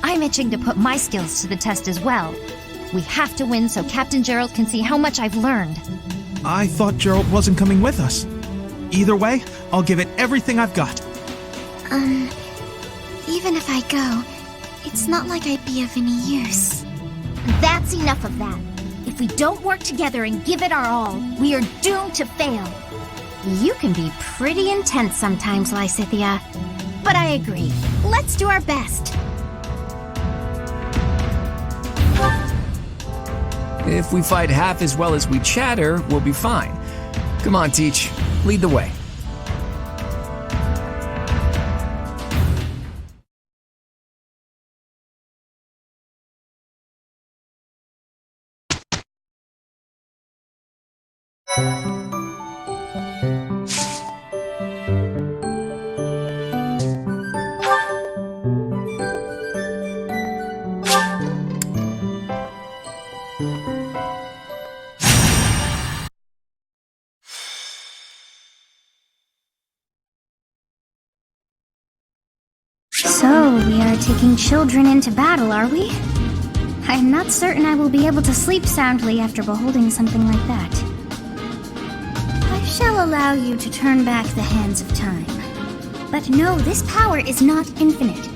I'm itching to put my skills to the test as well. We have to win so Captain Gerald can see how much I've learned. I thought Gerald wasn't coming with us. Either way, I'll give it everything I've got. Even if I go, it's not like I'd be of any use. That's enough of that. If we don't work together and give it our all, we are doomed to fail. You can be pretty intense sometimes, Lysithia. But I agree. Let's do our best. If we fight half as well as we chatter, we'll be fine. Come on, Teach. Lead the way. So, we are taking children into battle, are we? I'm not certain I will be able to sleep soundly after beholding something like that. I shall allow you to turn back the hands of time. But no, this power is not infinite.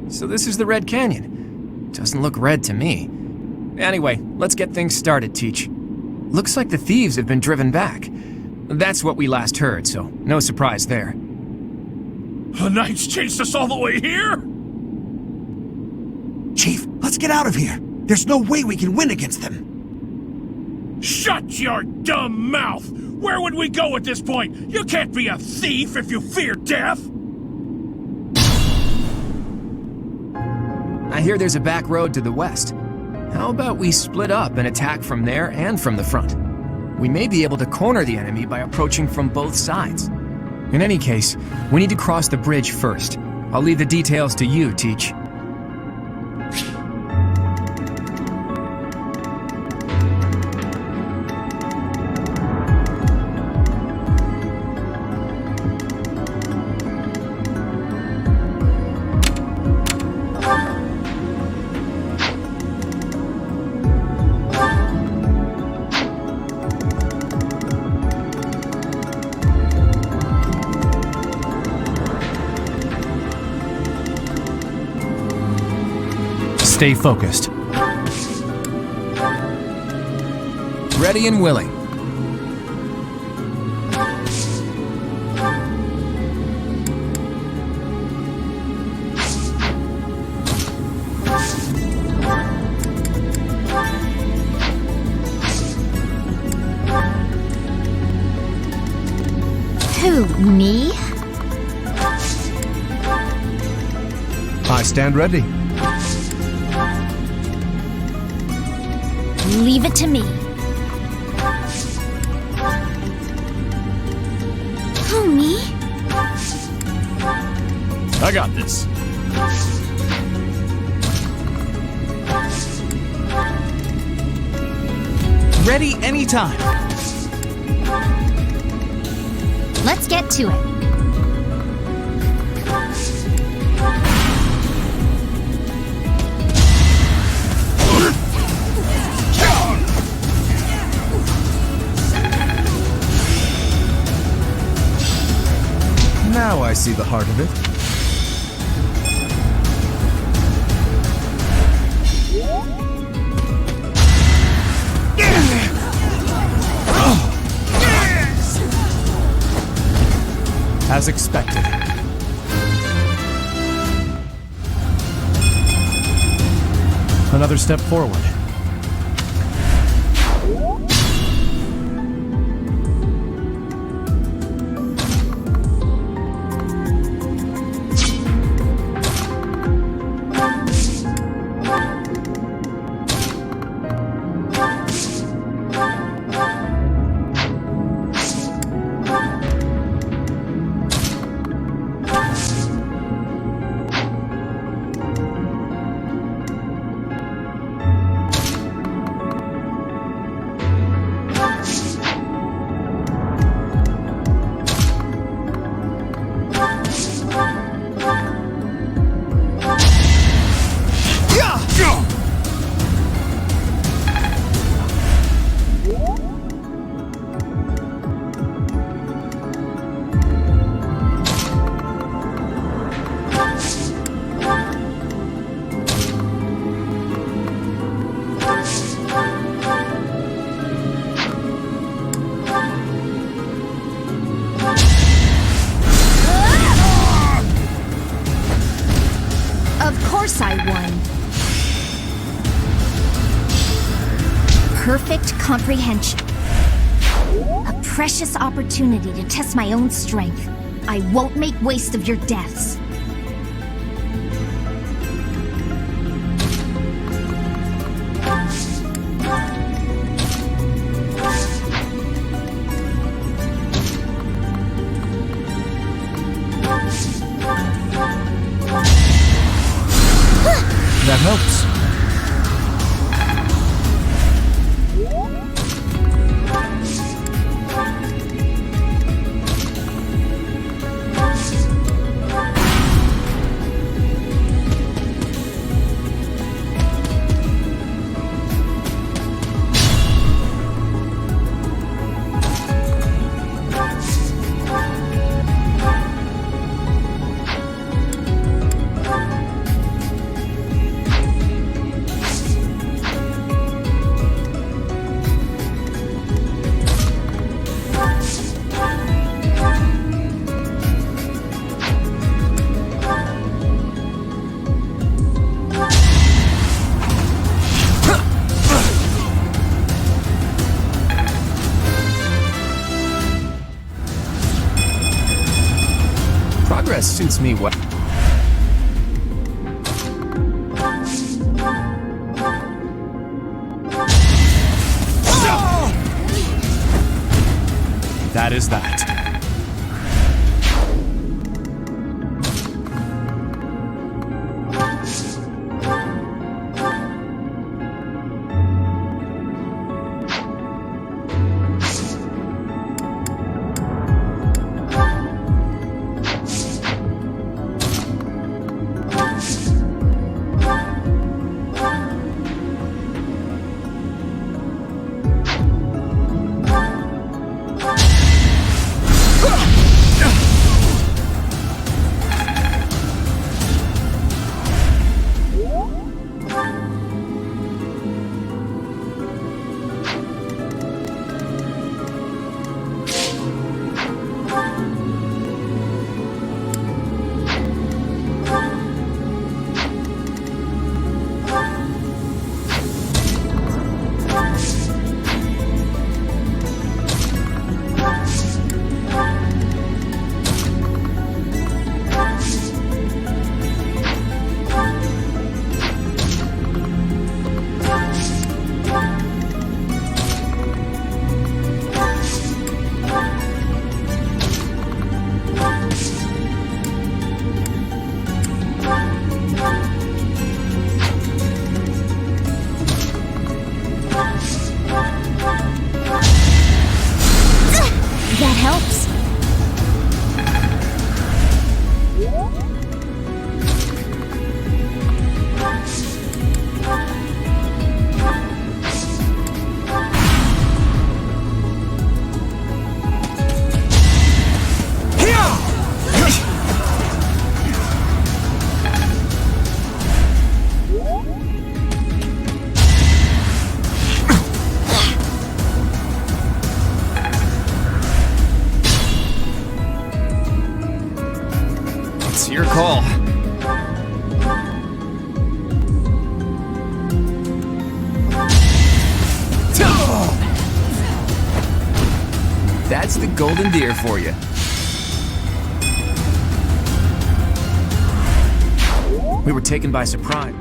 So this is the Red Canyon. Doesn't look red to me. Anyway, let's get things started, Teach. Looks like the thieves have been driven back. That's what we last heard, so no surprise there. The Knights chased us all the way here? Chief, let's get out of here. There's no way we can win against them. Shut your dumb mouth! Where would we go at this point? You can't be a thief if you fear death! I hear there's a back road to the west. How about we split up and attack from there and from the front? We may be able to corner the enemy by approaching from both sides. In any case, we need to cross the bridge first. I'll leave the details to you, Teach. Stay focused. Ready and willing. Who, me? I stand ready. Leave it to me. Who, me? I got this. Ready anytime. Let's get to it. Now I see the heart of it. As expected. Another step forward. I won. Perfect comprehension. A precious opportunity to test my own strength. I won't make waste of your deaths. That helps. Progress suits me well. That is that. That helps. It's your call. That's the golden deer for you. We were taken by surprise.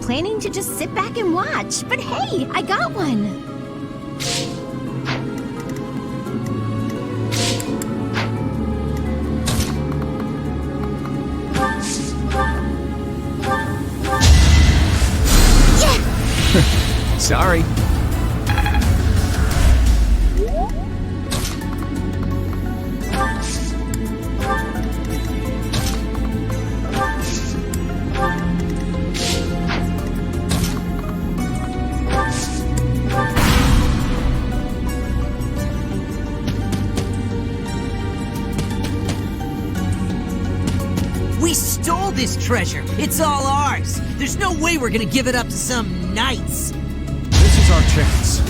Planning to just sit back and watch, but hey, I got one! Yeah! Sorry. We stole this treasure. It's all ours. There's no way we're gonna give it up to some knights. This is our chance.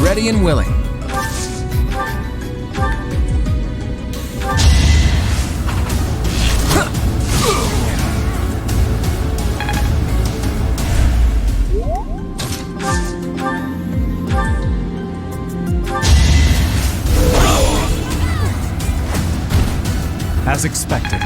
Ready and willing. As expected.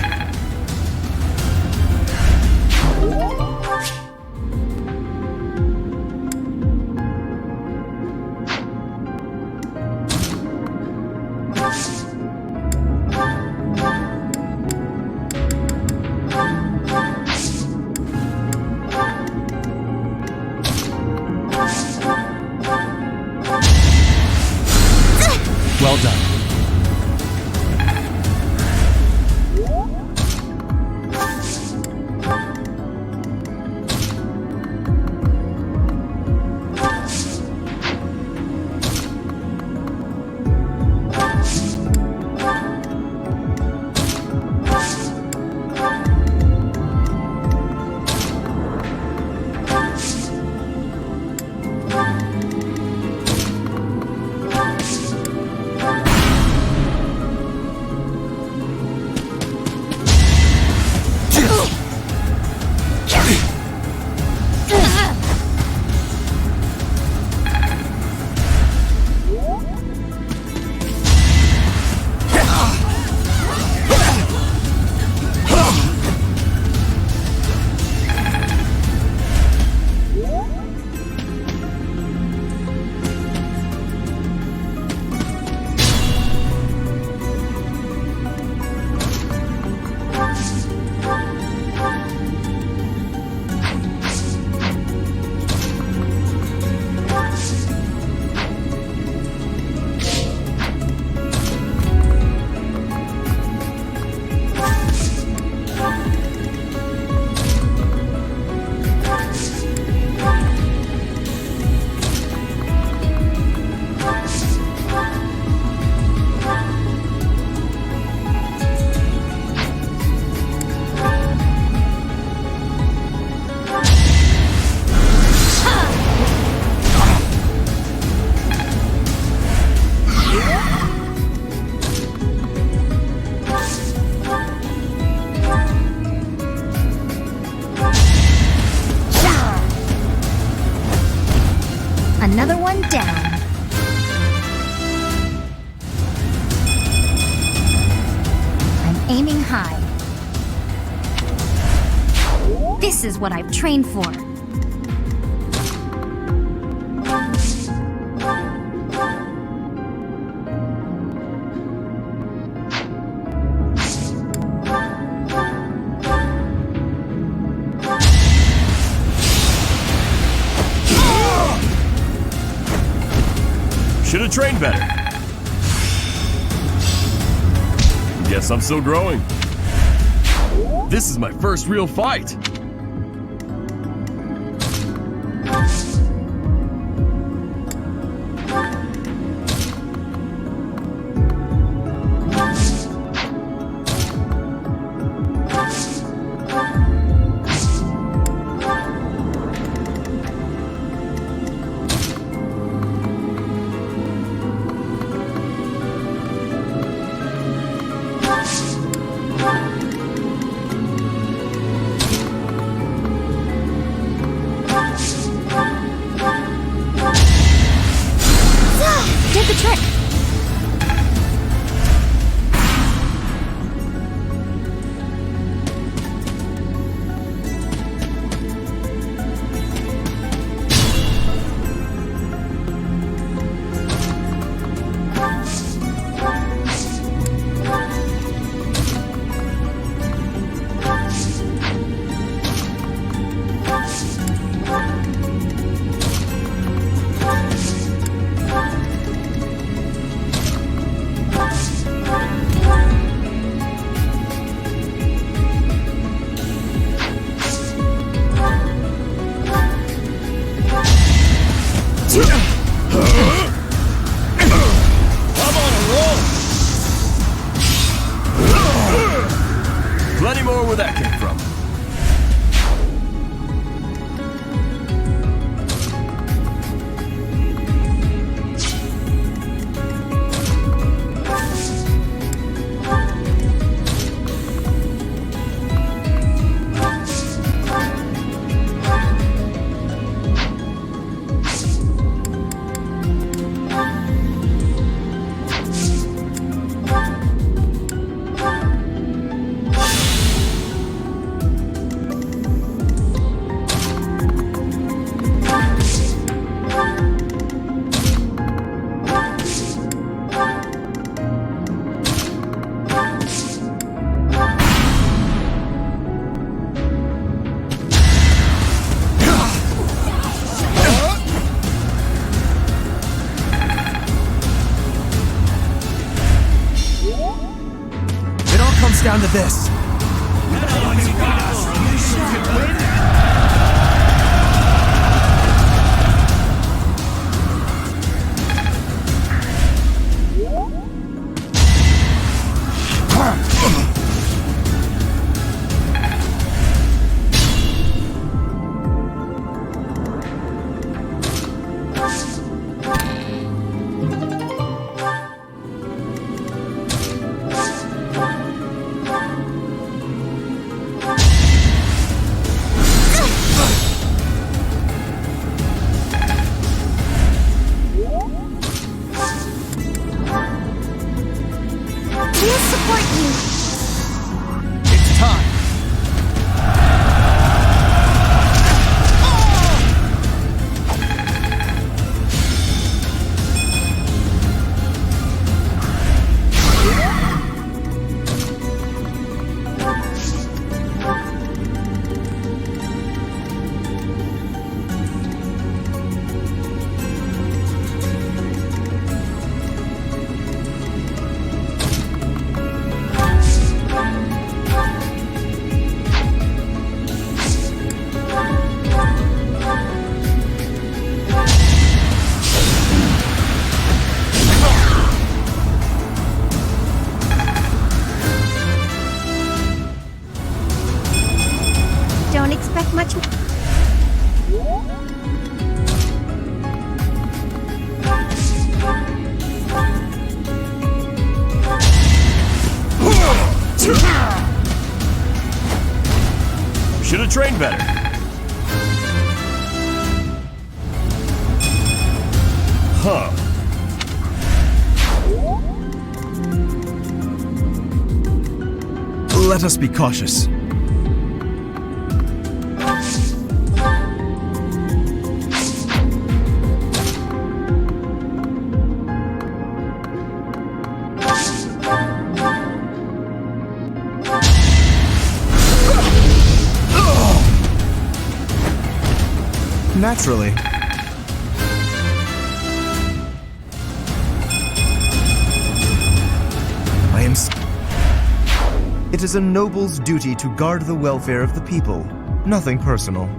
high. This is what I've trained for. Should have trained better. Guess I'm still growing. This is my first real fight. Did the trick! Plenty more where that came from. Down to this. We'll support you. It's time. Don't expect much. Should have trained better. Huh. Let us be cautious. Naturally. It is a noble's duty to guard the welfare of the people. Nothing personal.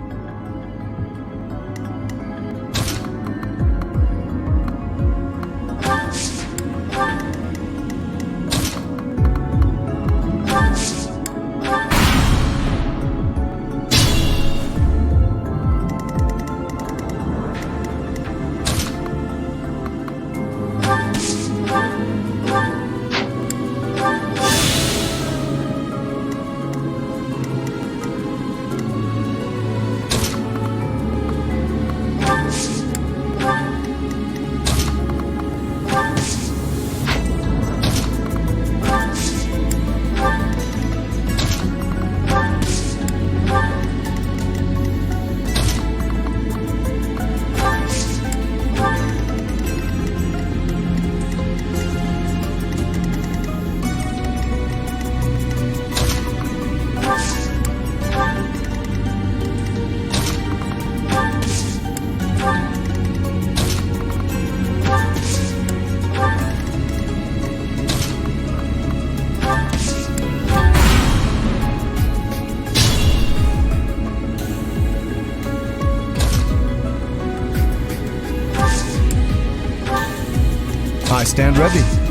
I stand ready.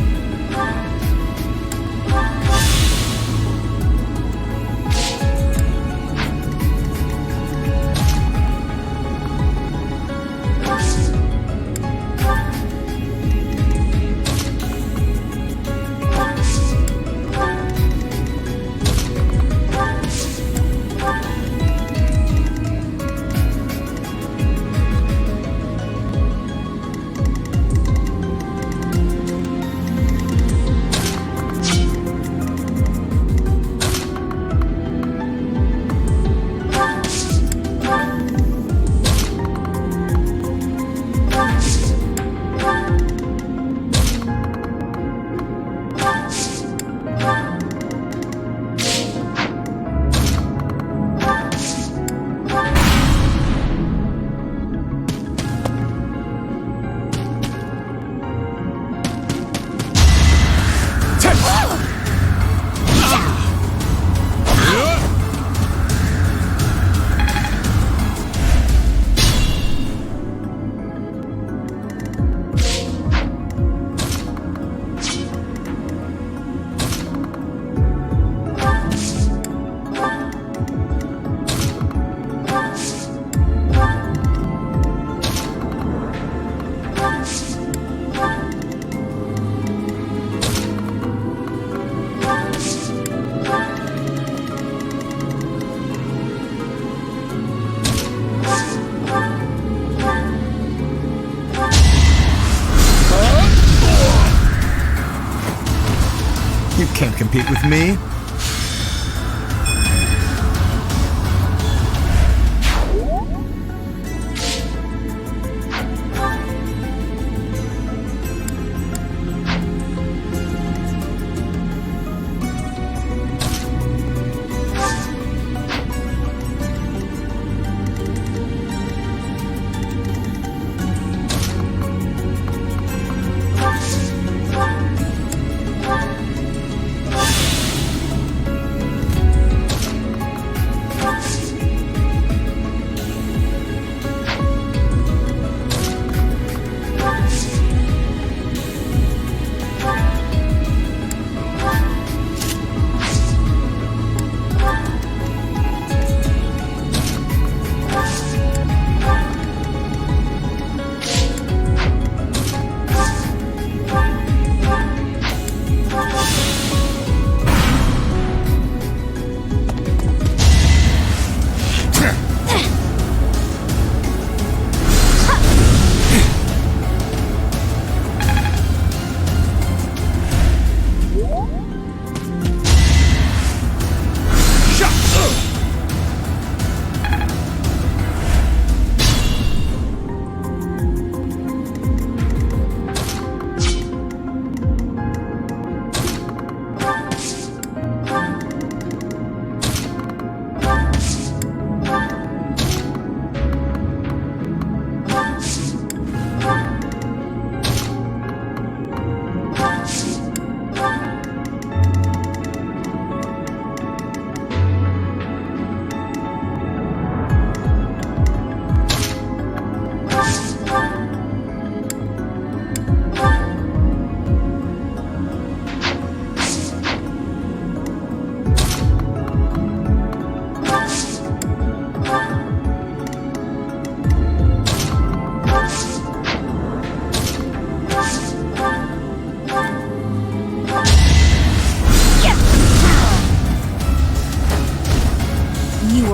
You can't compete with me.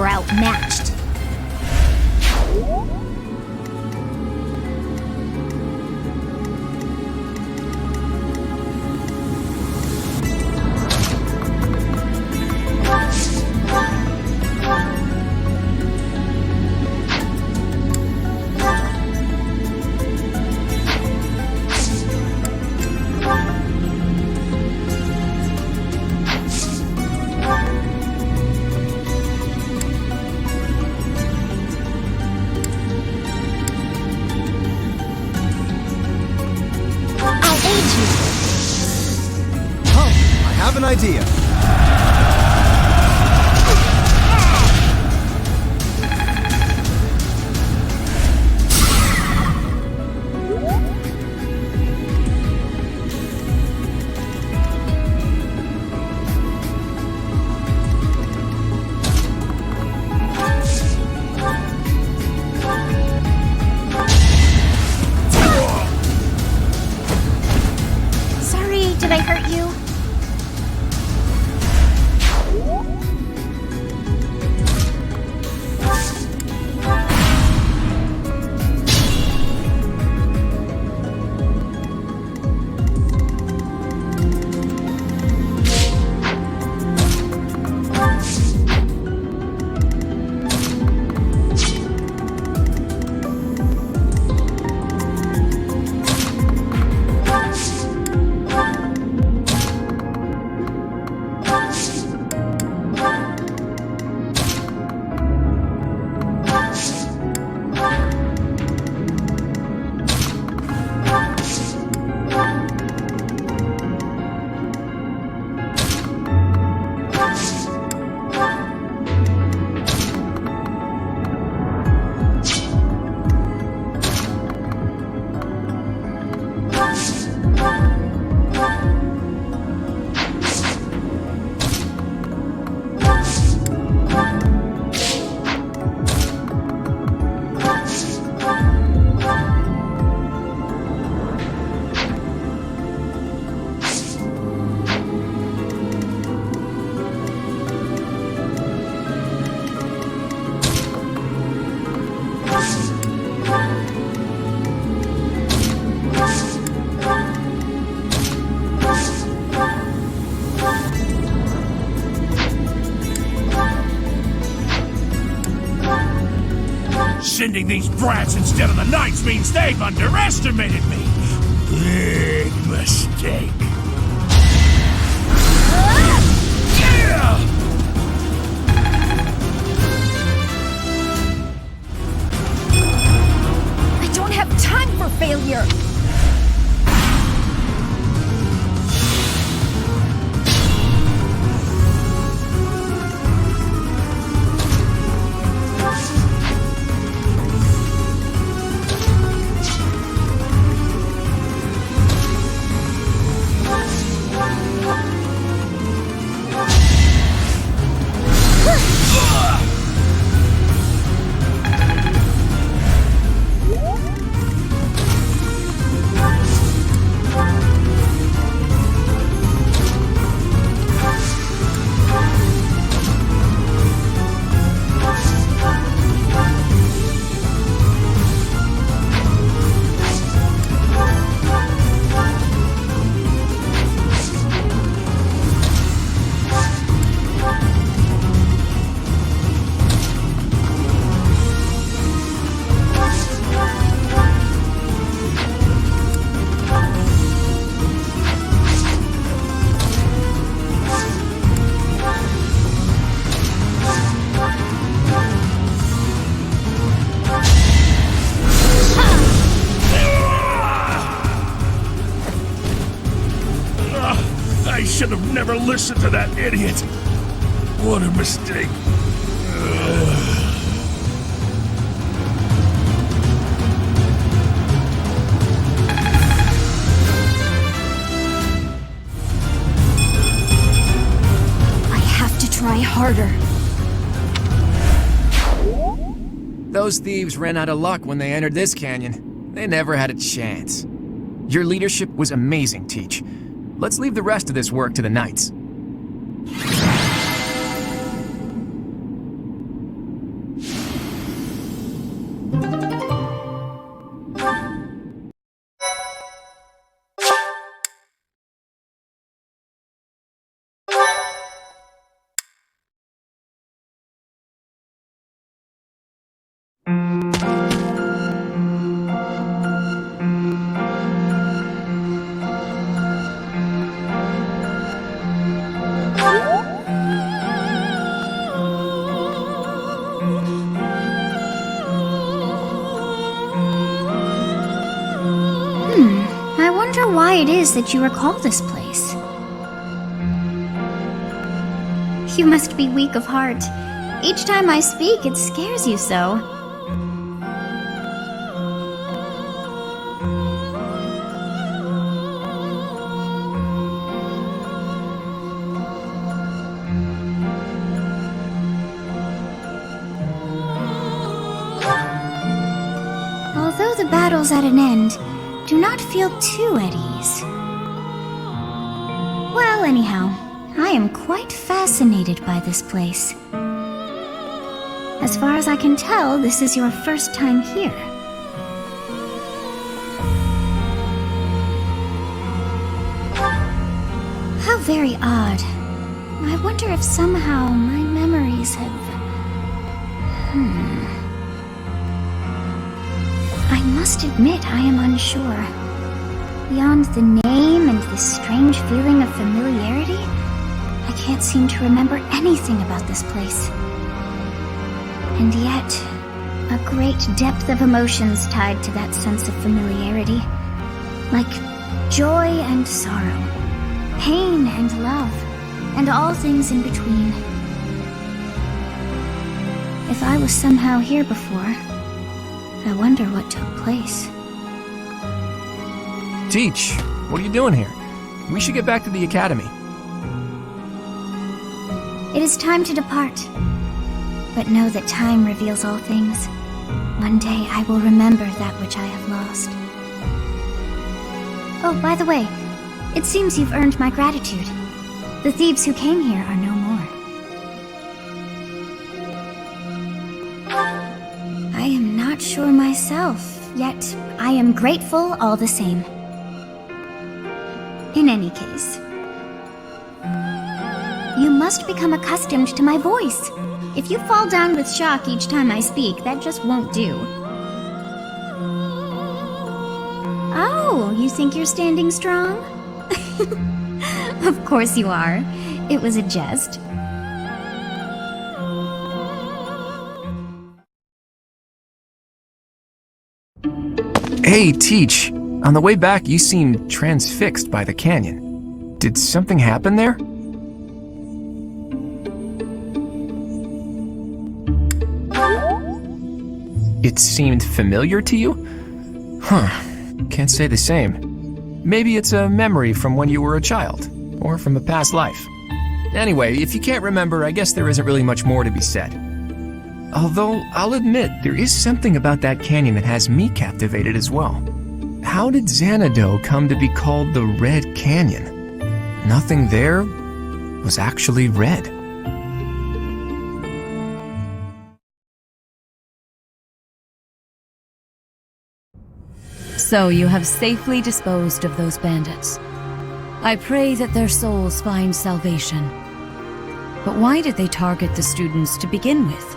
were outmatched. I have an idea. Sorry, did I hurt you? Sending these brats instead of the knights means they've underestimated me. Big mistake. I don't have time for failure! I should have never listened to that idiot. What a mistake. I have to try harder. Those thieves ran out of luck when they entered this canyon. They never had a chance. Your leadership was amazing, Teach. Let's leave the rest of this work to the knights. it is that you recall this place. You must be weak of heart. Each time I speak, it scares you so. Although the battle's at an end, do not feel too at ease. Well, anyhow, I am quite fascinated by this place. As far as I can tell, this is your first time here. How very odd. I wonder if somehow my memories have... I must admit I am unsure. Beyond the name and this strange feeling of familiarity, I can't seem to remember anything about this place. And yet, a great depth of emotions tied to that sense of familiarity. Like joy and sorrow, pain and love, and all things in between. If I was somehow here before, I wonder what took place. Teach, what are you doing here? We should get back to the academy. It is time to depart. But know that time reveals all things. One day I will remember that which I have lost. Oh, by the way, it seems you've earned my gratitude. The thieves who came here are no more. I am not sure myself, yet I am grateful all the same. In any case, you must become accustomed to my voice. If you fall down with shock each time I speak, that just won't do. Oh, you think you're standing strong? Of course you are. It was a jest. Hey, Teach. On the way back, you seemed transfixed by the canyon. Did something happen there? It seemed familiar to you? Huh. Can't say the same. Maybe it's a memory from when you were a child, or from a past life. Anyway, if you can't remember, I guess there isn't really much more to be said. Although, I'll admit, there is something about that canyon that has me captivated as well. How did Xanadu come to be called the Red Canyon? Nothing there was actually red. So you have safely disposed of those bandits. I pray that their souls find salvation. But why did they target the students to begin with?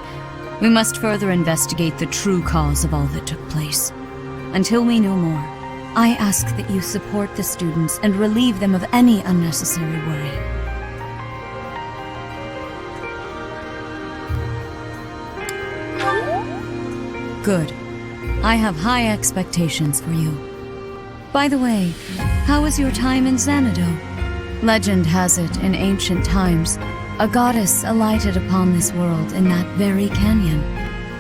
We must further investigate the true cause of all that took place. Until we know more, I ask that you support the students and relieve them of any unnecessary worry. Good. I have high expectations for you. By the way, how was your time in Xanadu? Legend has it, in ancient times, a goddess alighted upon this world in that very canyon.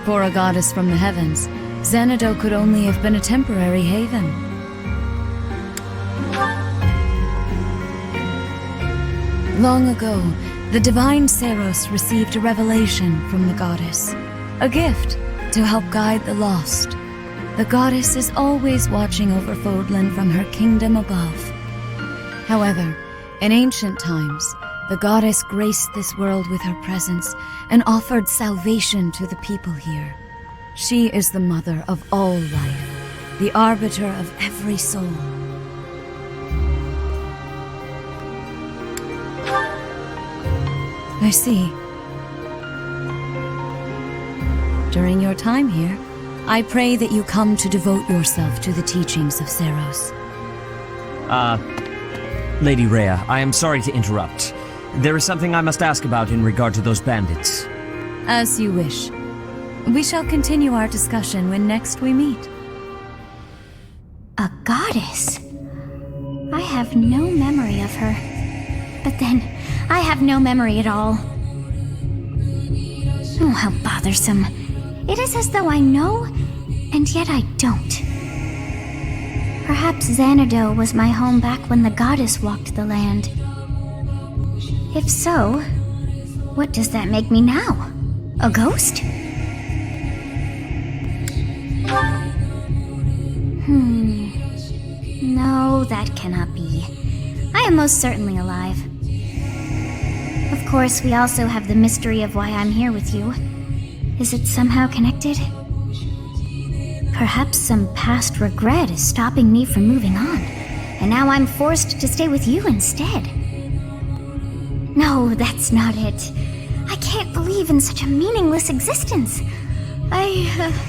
For a goddess from the heavens, Xanadu could only have been a temporary haven. Long ago, the divine Seros received a revelation from the goddess, a gift to help guide the lost. The goddess is always watching over Fodlan from her kingdom above. However, in ancient times, the goddess graced this world with her presence and offered salvation to the people here. She is the mother of all life, the arbiter of every soul. I see. During your time here, I pray that you come to devote yourself to the teachings of Seros. Lady Rhea, I am sorry to interrupt. There is something I must ask about in regard to those bandits. As you wish. We shall continue our discussion when next we meet. A goddess? I have no memory of her. But then, I have no memory at all. Oh, how bothersome. It is as though I know, and yet I don't. Perhaps Xanadu was my home back when the goddess walked the land. If so, what does that make me now? A ghost? No, that cannot be. I am most certainly alive. Of course, we also have the mystery of why I'm here with you. Is it somehow connected? Perhaps some past regret is stopping me from moving on, and now I'm forced to stay with you instead. No, that's not it. I can't believe in such a meaningless existence. I